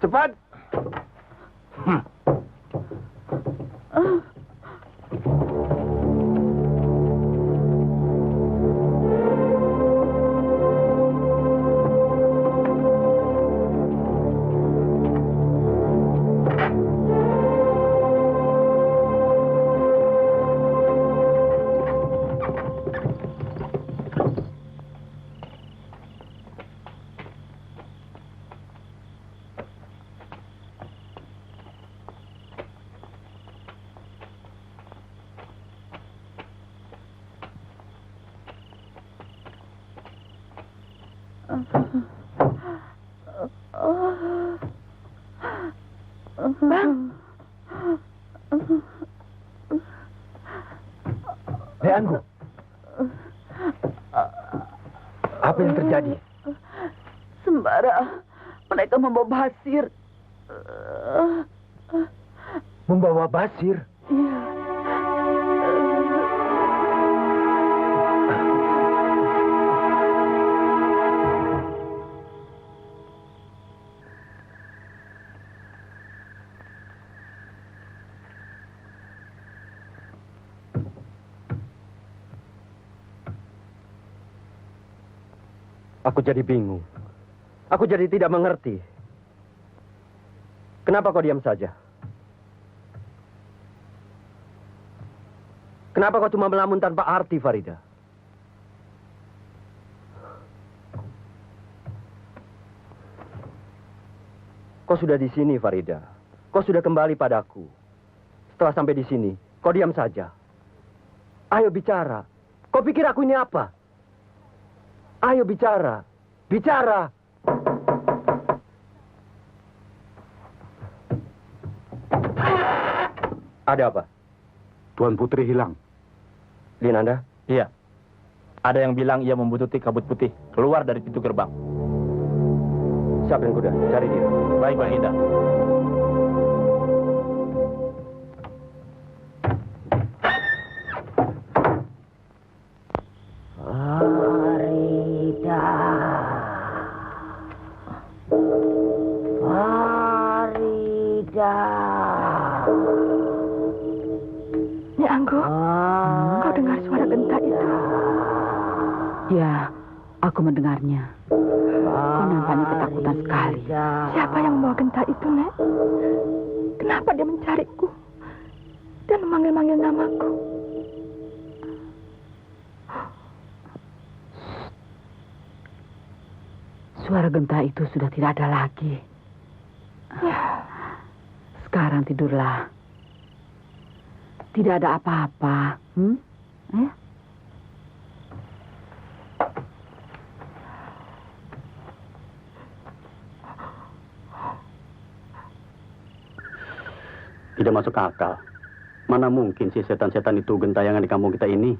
Cepat. Bang. Leanggu. Apa yang terjadi? Sembara, mereka membawa Basir. Membawa Basir? Iya. Aku jadi bingung. Aku jadi tidak mengerti. Kenapa kau diam saja? Kenapa kau cuma melamun tanpa arti, Farida? Kau sudah di sini, Farida. Kau sudah kembali padaku. Setelah sampai di sini, kau diam saja. Ayo bicara. Kau pikir aku ini apa? Ayo bicara. Bicara. Ada apa? Tuan Putri hilang. Linanda? Iya. Ada yang bilang ia membutuhkan kabut putih keluar dari pintu gerbang. Siapin kuda, cari dia. Baik, Baginda. Farida. Farida. Nyai Anggo, kau dengar suara genta itu? Ya, aku mendengarnya. Kau nampaknya ketakutan sekali. Siapa yang membawa genta itu, Nek? Kenapa dia mencariku dan memanggil-manggil namaku? Suara genta itu sudah tidak ada lagi. Ya. Sekarang tidurlah. Tidak ada apa-apa. Ya? Tidak masuk akal. Mana mungkin si setan-setan itu gentayangan di kampung kita ini?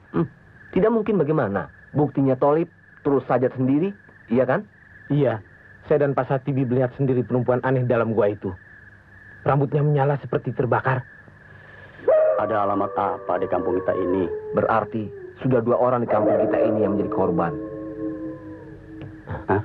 Tidak mungkin bagaimana? Buktinya Tolip terus saja sendiri, iya kan? Iya, saya dan Pak Satibi melihat sendiri perempuan aneh dalam gua itu. Rambutnya menyala seperti terbakar. Ada alamat apa di kampung kita ini? Berarti sudah 2 orang di kampung kita ini yang menjadi korban. Hah?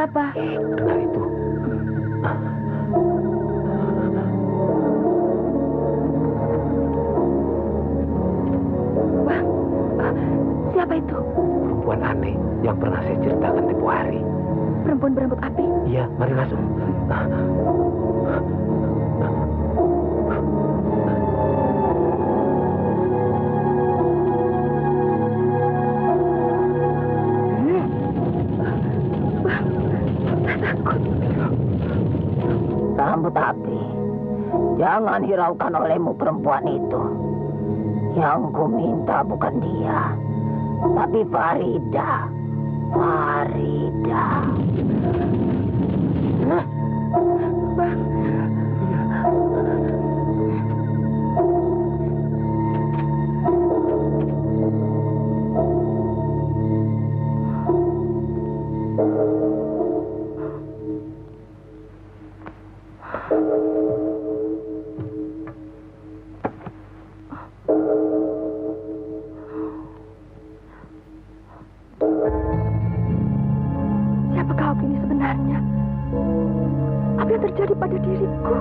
Siapa? Dengar itu. Bang, siapa itu? Perempuan aneh yang pernah saya ceritakan tempo hari. Perempuan berambut api? Iya, mari masuk. Rambut api, jangan hiraukan olehmu perempuan itu. Yang ku minta bukan dia, tapi Farida. Farida. Bang. Siapakah aku ini sebenarnya? Apa yang terjadi pada diriku?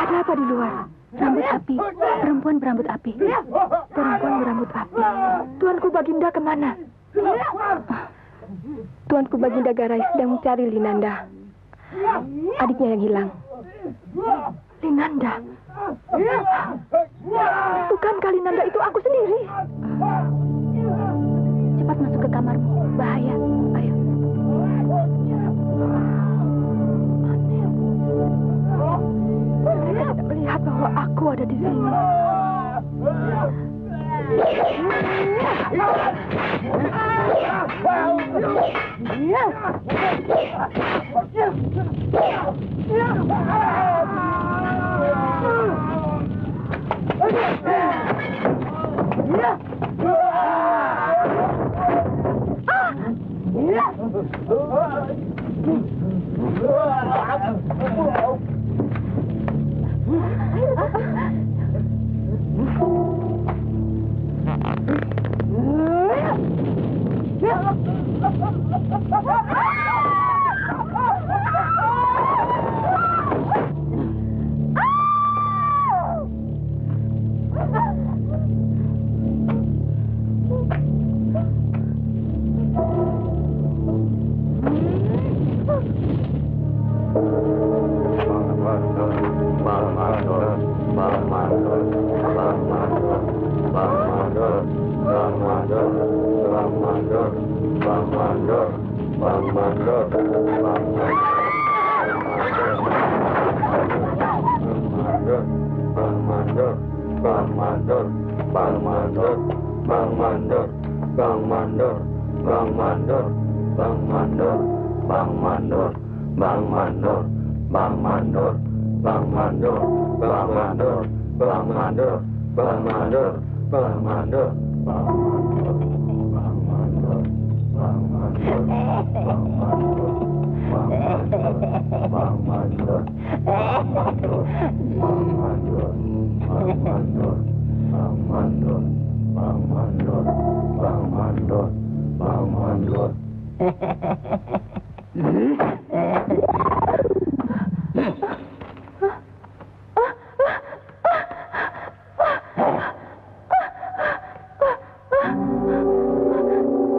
Ada apa di luar? Rambut api, perempuan berambut api. Perempuan berambut api. Tuanku Baginda kemana? Tuanku Baginda Garai sedang mencari Linanda. Adiknya yang hilang. Linanda? Bukankah Linanda itu aku sendiri? Cepat masuk ke kamarmu. Bahaya. Ayo. Mereka tidak melihat bahwa aku ada di sini.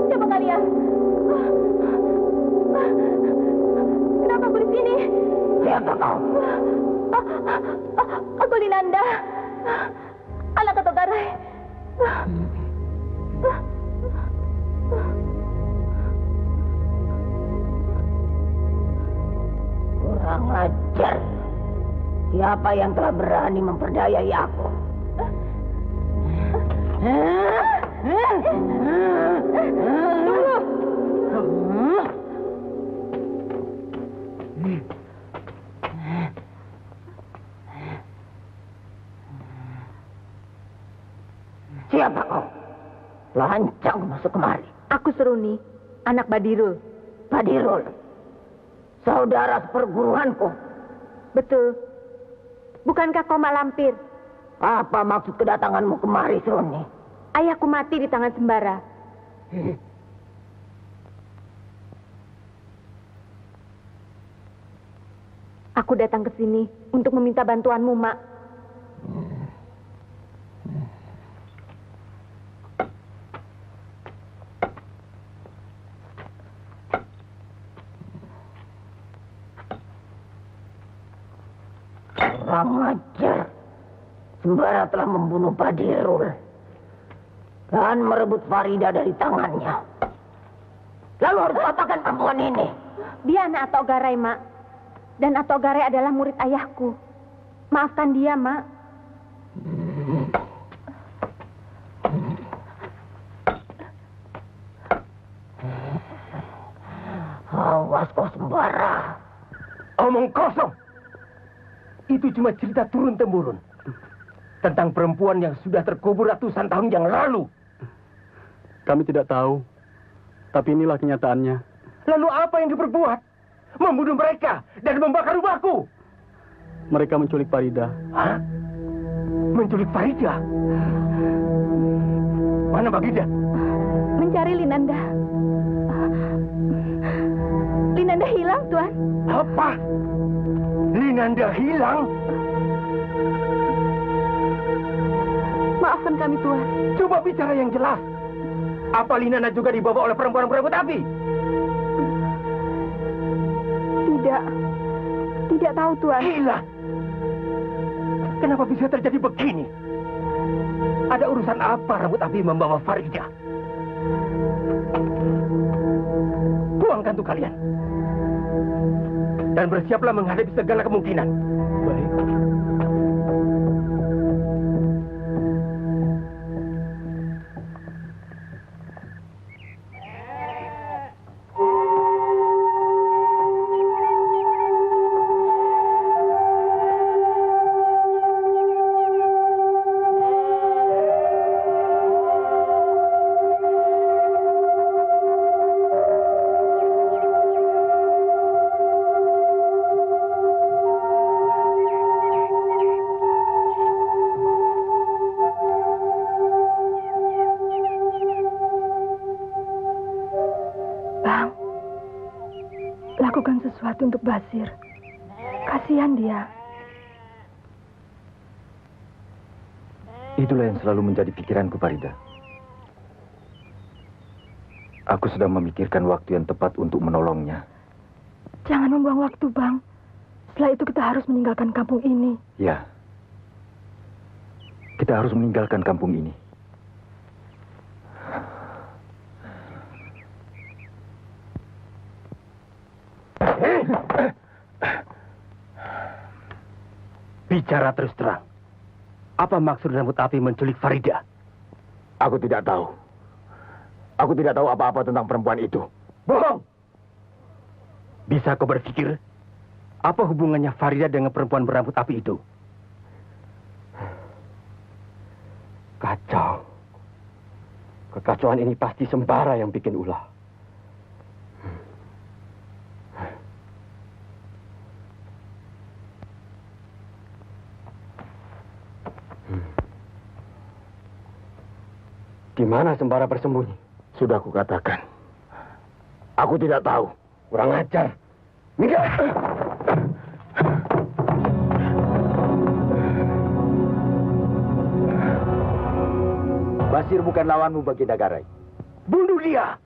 Siapa kalian? Kenapa aku di sini? Siapa kau? Aku Linanda, anak Ketua Garai. Kurang ajar. Siapa yang telah berani memperdayai aku? Siapa kau? Lancang masuk kemari. Aku Seruni, anak Badirul. Badirul, saudara seperguruanku. Betul. Bukankah kau mak lampir? Apa maksud kedatanganmu kemari, Seruni? Ayahku mati di tangan Sembara. Aku datang ke sini untuk meminta bantuanmu, Mak. Kurang ajar. Sembara telah membunuh Badirul dan merebut Farida dari tangannya. Lalu harus katakan perempuan ini. Dia anak Atok Garai, Mak. Dan Atok Garai adalah murid ayahku. Maafkan dia, Mak. Awas kau Sembara. Omong kosong. Itu cuma cerita turun-temurun tentang perempuan yang sudah terkubur ratusan tahun yang lalu. Kami tidak tahu, tapi inilah kenyataannya. Lalu apa yang diperbuat? Membunuh mereka dan membakar rumahku. Mereka menculik Farida. Hah? Menculik Farida? Mana Baginda? Mencari Linanda. Linanda hilang, Tuan. Apa? Linanda hilang? Maafkan kami, Tuan. Coba bicara yang jelas. Apa Linanda juga dibawa oleh perempuan berebut api? Tidak tahu, Tuan. Gila! Kenapa bisa terjadi begini? Ada urusan apa rambut api membawa Farida? Buangkan tuh kalian. Dan bersiaplah menghadapi segala kemungkinan. Baik. Untuk Basir. Kasihan dia. Itulah yang selalu menjadi pikiranku, Farida. Aku sedang memikirkan waktu yang tepat untuk menolongnya. Jangan membuang waktu, Bang. Setelah itu kita harus meninggalkan kampung ini. Ya. Kita harus meninggalkan kampung ini. Bicara terus terang. Apa maksud rambut api menculik Farida? Aku tidak tahu. Aku tidak tahu apa-apa tentang perempuan itu. Bohong! Bisa kau berpikir, apa hubungannya Farida dengan perempuan berambut api itu? Kacau. Kekacauan ini pasti Sembara yang bikin ulah. Di mana Sembara bersembunyi? Sudah kukatakan. Aku tidak tahu. Kurang ajar. Minggir! Basir bukan lawanmu, Baginda Garai. Bunuh dia!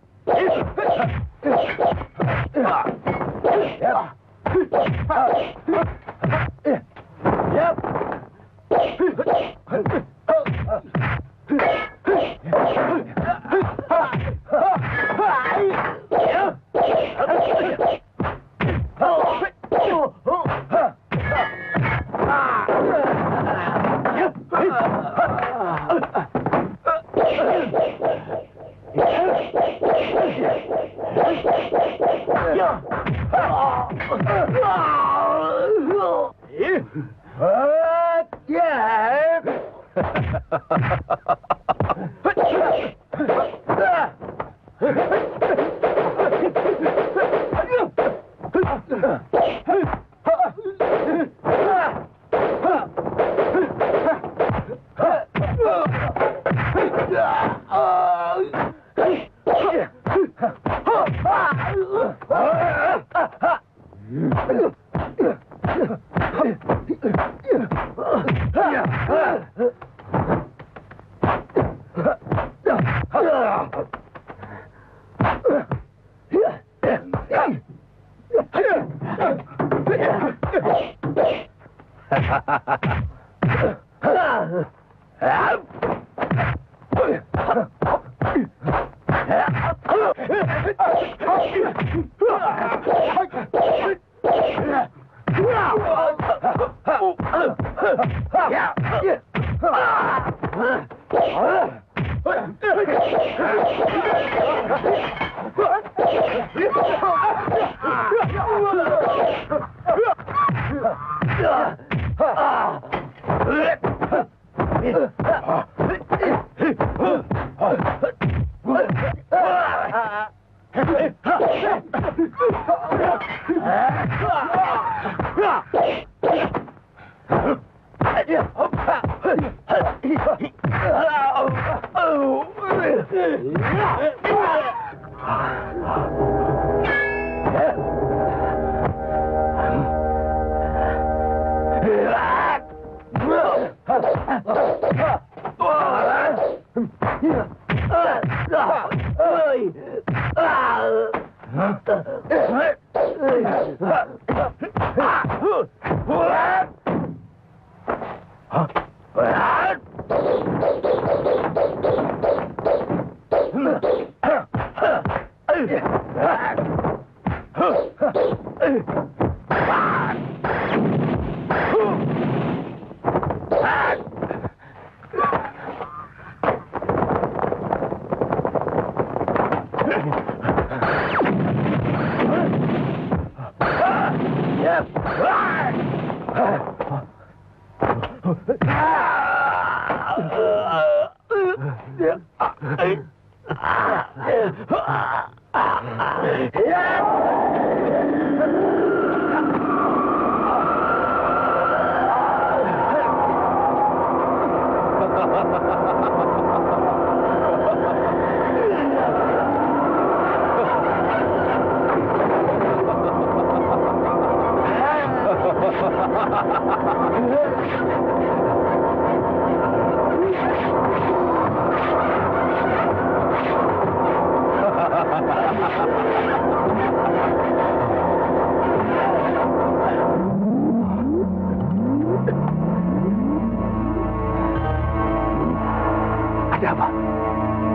Ada apa?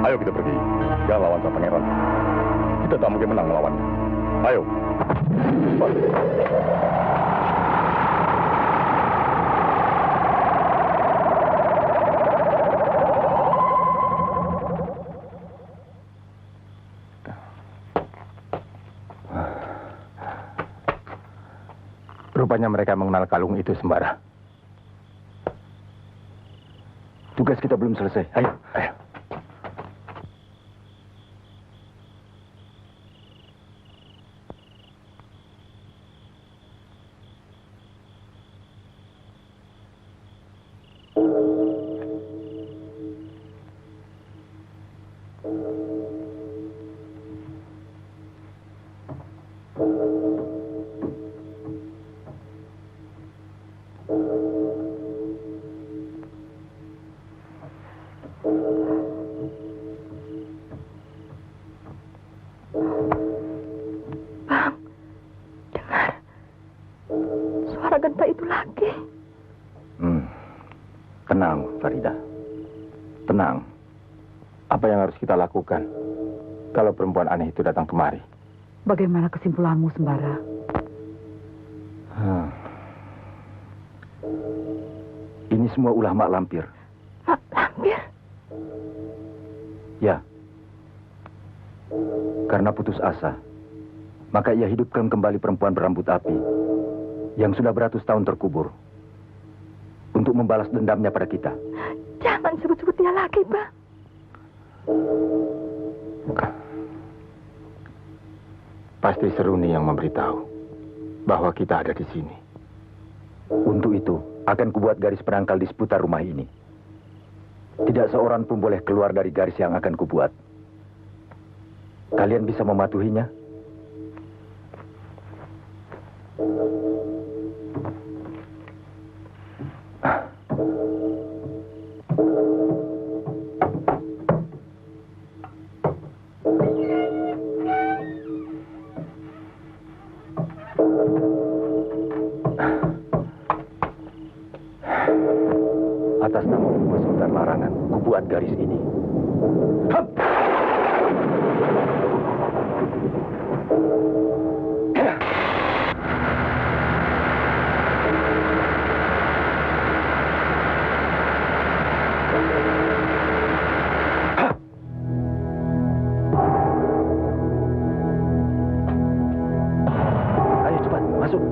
Ayo kita pergi. Jangan lawan sang pangeran. Kita tak mungkin menang melawannya. Ayo. Cepat. Rupanya mereka mengenal kalung itu, Sembara. Tugas kita belum selesai. Ayo, ayo. Genta itu lagi. Tenang, Farida. Tenang. Apa yang harus kita lakukan kalau perempuan aneh itu datang kemari? Bagaimana kesimpulanmu, Sembara? Ini semua ulah Mak Lampir. Mak Lampir? Ya. Karena putus asa, maka ia hidupkan kembali perempuan berambut api yang sudah beratus tahun terkubur untuk membalas dendamnya pada kita. Jangan sebut-sebut dia lagi, Pak. Pasti Seruni yang memberitahu bahwa kita ada di sini. Untuk itu, akan kubuat garis penangkal di seputar rumah ini. Tidak seorang pun boleh keluar dari garis yang akan kubuat. Kalian bisa mematuhinya? Atas nama Mas Sultan Larangan, kubuat garis ini. Hup! Ayo cepat, masuk.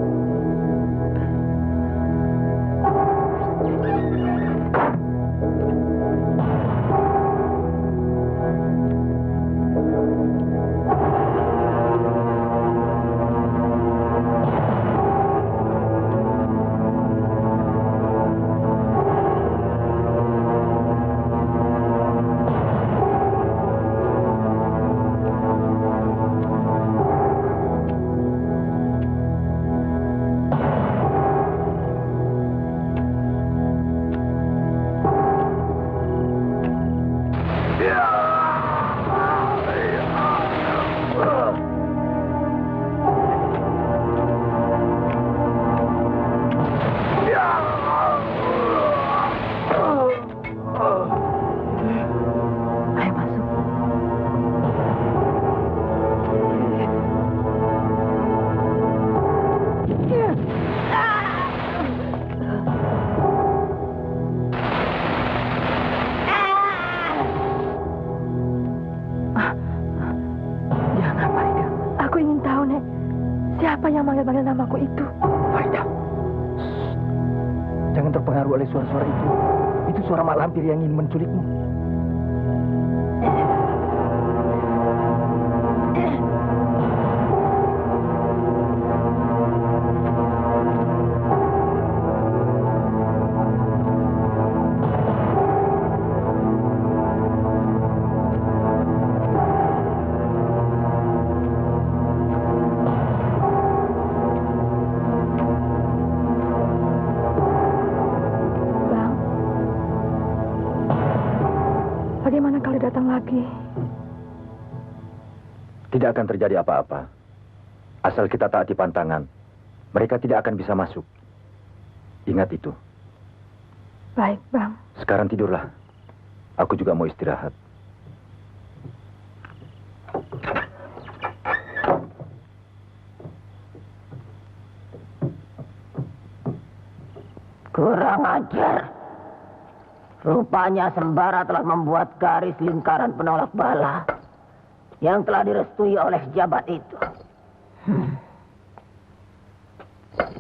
Siapa yang manggil-manggil namaku itu? Farida, jangan terpengaruh oleh suara-suara itu. Itu suara mak lampir yang ingin menculikmu. Bagaimana kalau datang lagi? Tidak akan terjadi apa-apa. Asal kita taati pantangan, mereka tidak akan bisa masuk. Ingat itu. Baik, Bang. Sekarang tidurlah. Aku juga mau istirahat. Kurang ajar. Rupanya Sembara telah membuat garis lingkaran penolak bala yang telah direstui oleh jabat itu.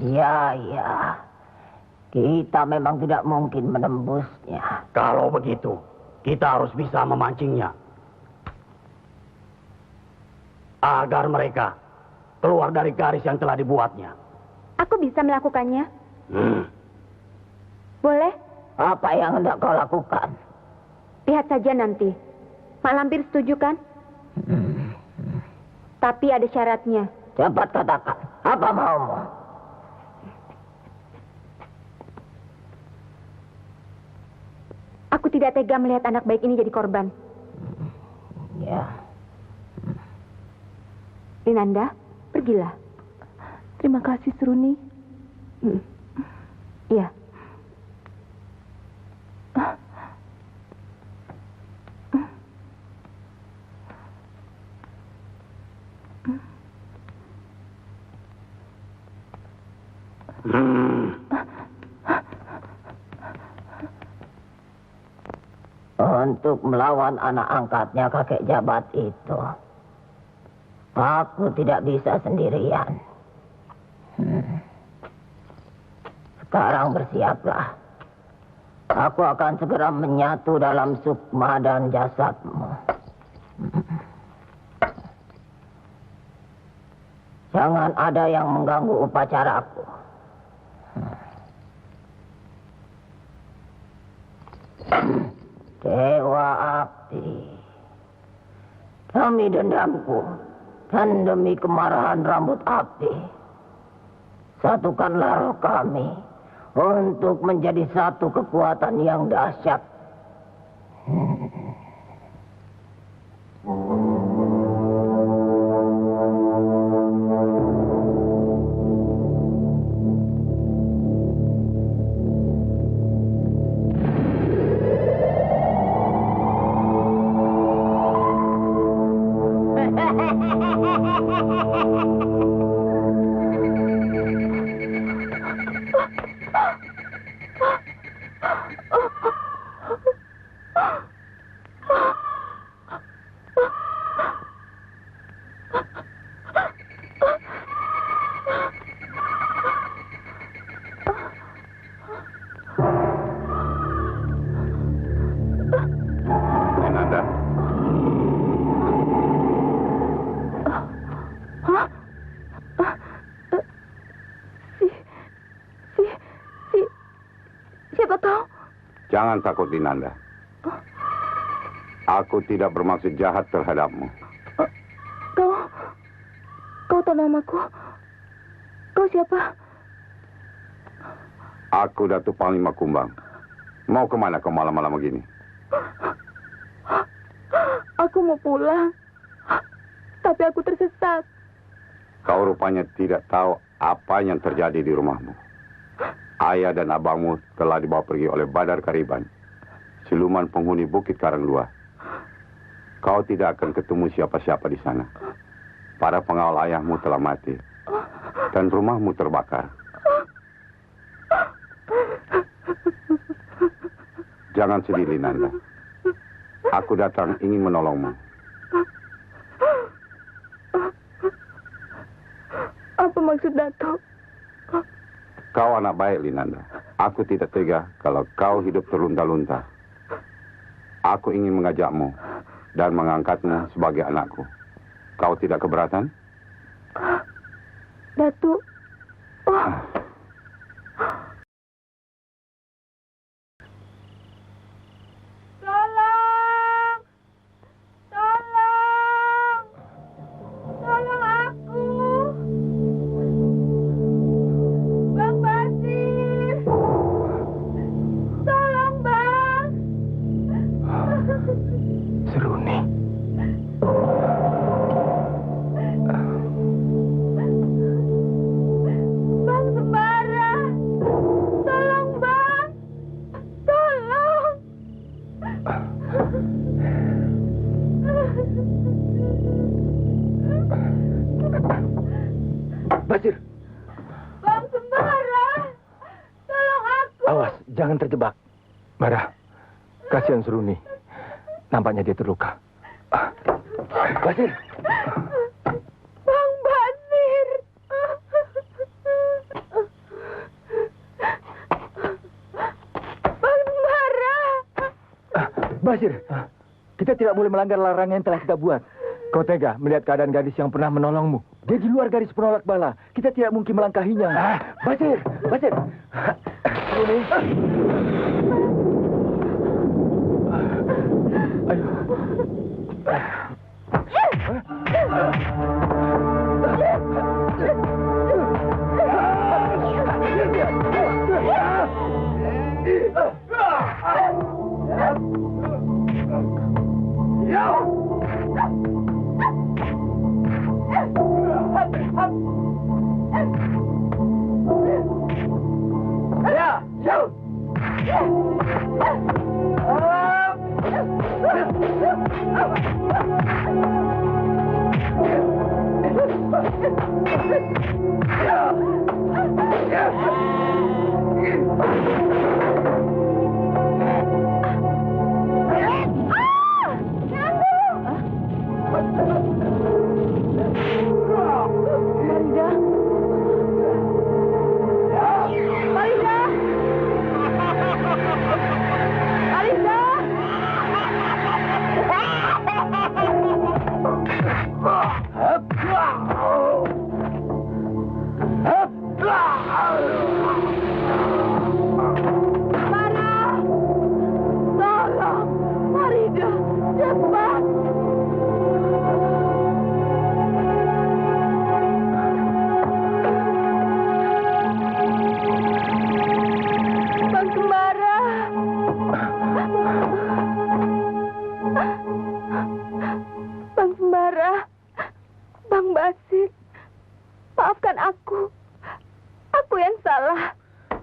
Ya. Kita memang tidak mungkin menembusnya. Kalau begitu, kita harus bisa memancingnya. Agar mereka keluar dari garis yang telah dibuatnya. Aku bisa melakukannya. Boleh? Apa yang hendak kau lakukan? Lihat saja nanti. Mak Lampir setuju kan? Tapi ada syaratnya. Cepat katakan. Apa maumu? Aku tidak tega melihat anak baik ini jadi korban. Ya. Linanda, pergilah. Terima kasih, Seruni. Iya. Untuk melawan anak angkatnya kakek jabat itu, aku tidak bisa sendirian. Sekarang bersiaplah. Aku akan segera menyatu dalam sukma dan jasadmu. Jangan ada yang mengganggu upacaraku. Dewa api, demi dendamku dan demi kemarahan rambut api, satukanlah roh kami untuk menjadi satu kekuatan yang dahsyat. Jangan takut, Dinanda. Aku tidak bermaksud jahat terhadapmu. Kau tahu namaku? Kau siapa? Aku Datuk Panglima Kumbang. Mau kemana kau malam-malam begini? Aku mau pulang. Tapi aku tersesat. Kau rupanya tidak tahu apa yang terjadi di rumahmu. Ayah dan abangmu telah dibawa pergi oleh Badar Kariban, siluman penghuni Bukit Karanglua. Kau tidak akan ketemu siapa-siapa di sana. Para pengawal ayahmu telah mati. Dan rumahmu terbakar. Jangan sedih, Linanda. Aku datang ingin menolongmu. Apa maksud Datuk? Kau anak baik, Linanda. Aku tidak tega kalau kau hidup terlunta-lunta. Aku ingin mengajakmu dan mengangkatmu sebagai anakku. Kau tidak keberatan? Datuk. Basir. Bang Sembara, tolong aku. Awas, jangan terjebak. Marah, kasihan Seruni. Nampaknya dia terluka. Basir. Bang Basir. Bang Sembara. Basir, kita tidak boleh melanggar larangan yang telah kita buat. Kau tega melihat keadaan gadis yang pernah menolongmu. Dia di luar garis penolak bala. Kita tidak mungkin melangkahinya. Basir, Basir. Ini. Ayo.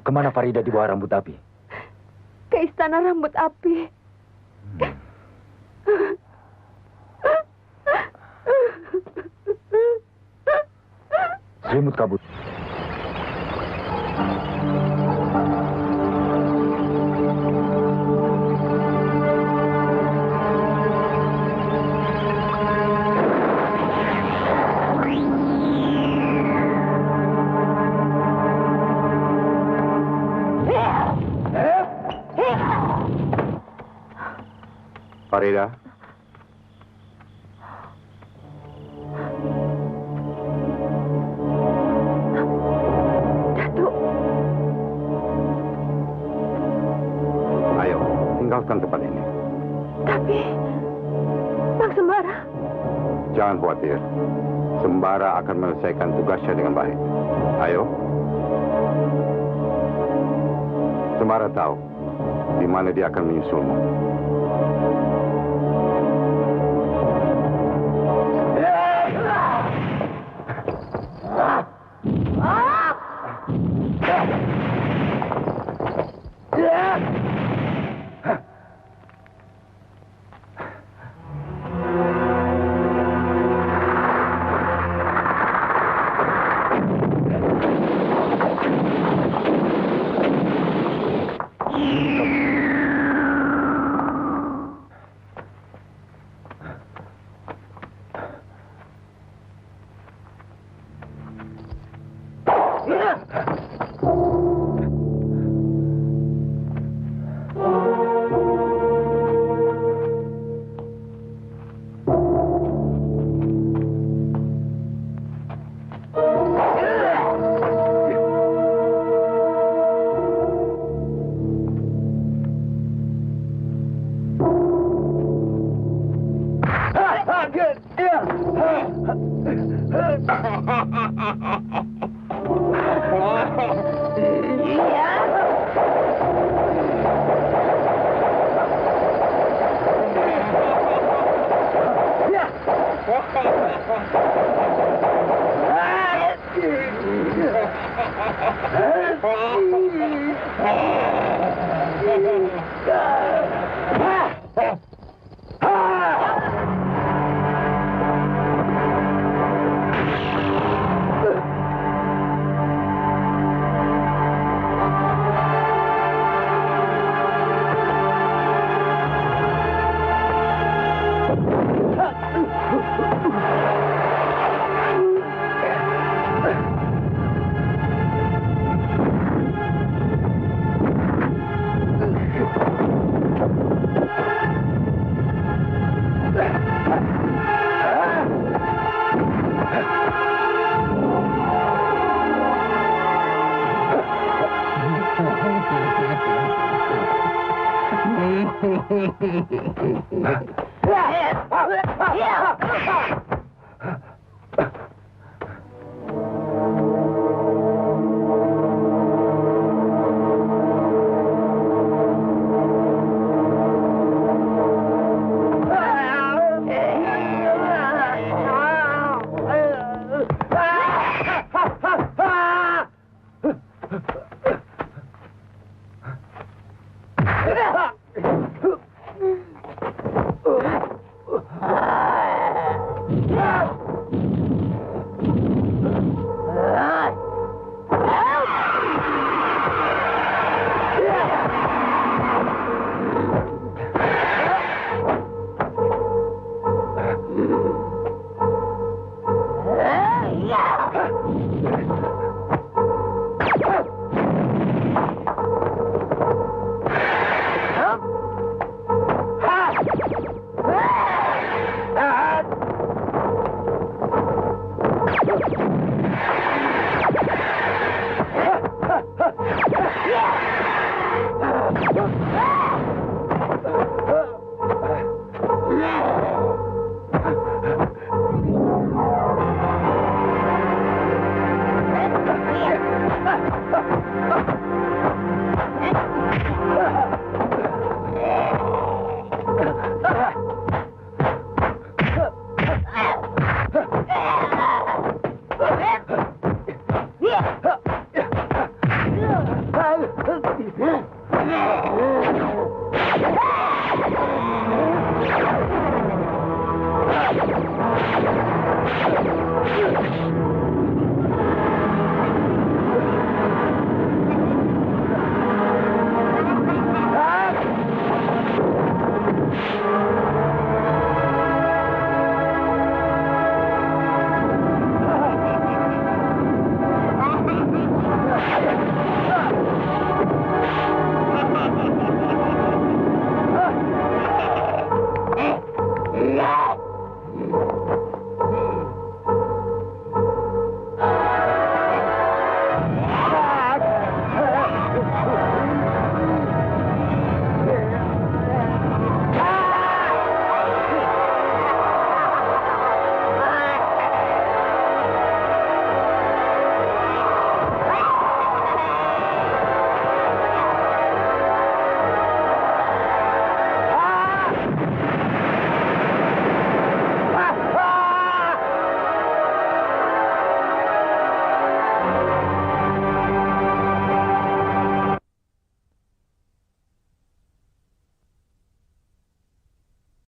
Kemana Farida di bawah rambut api? Ke istana rambut api. Selimut kabut. Farida. Datuk. Ayo. tinggalkan tempat ini. Tapi, Bang Sembara. Jangan khawatir. Sembara akan menyelesaikan tugasnya dengan baik. Ayo. Sembara tahu di mana dia akan menyusulmu.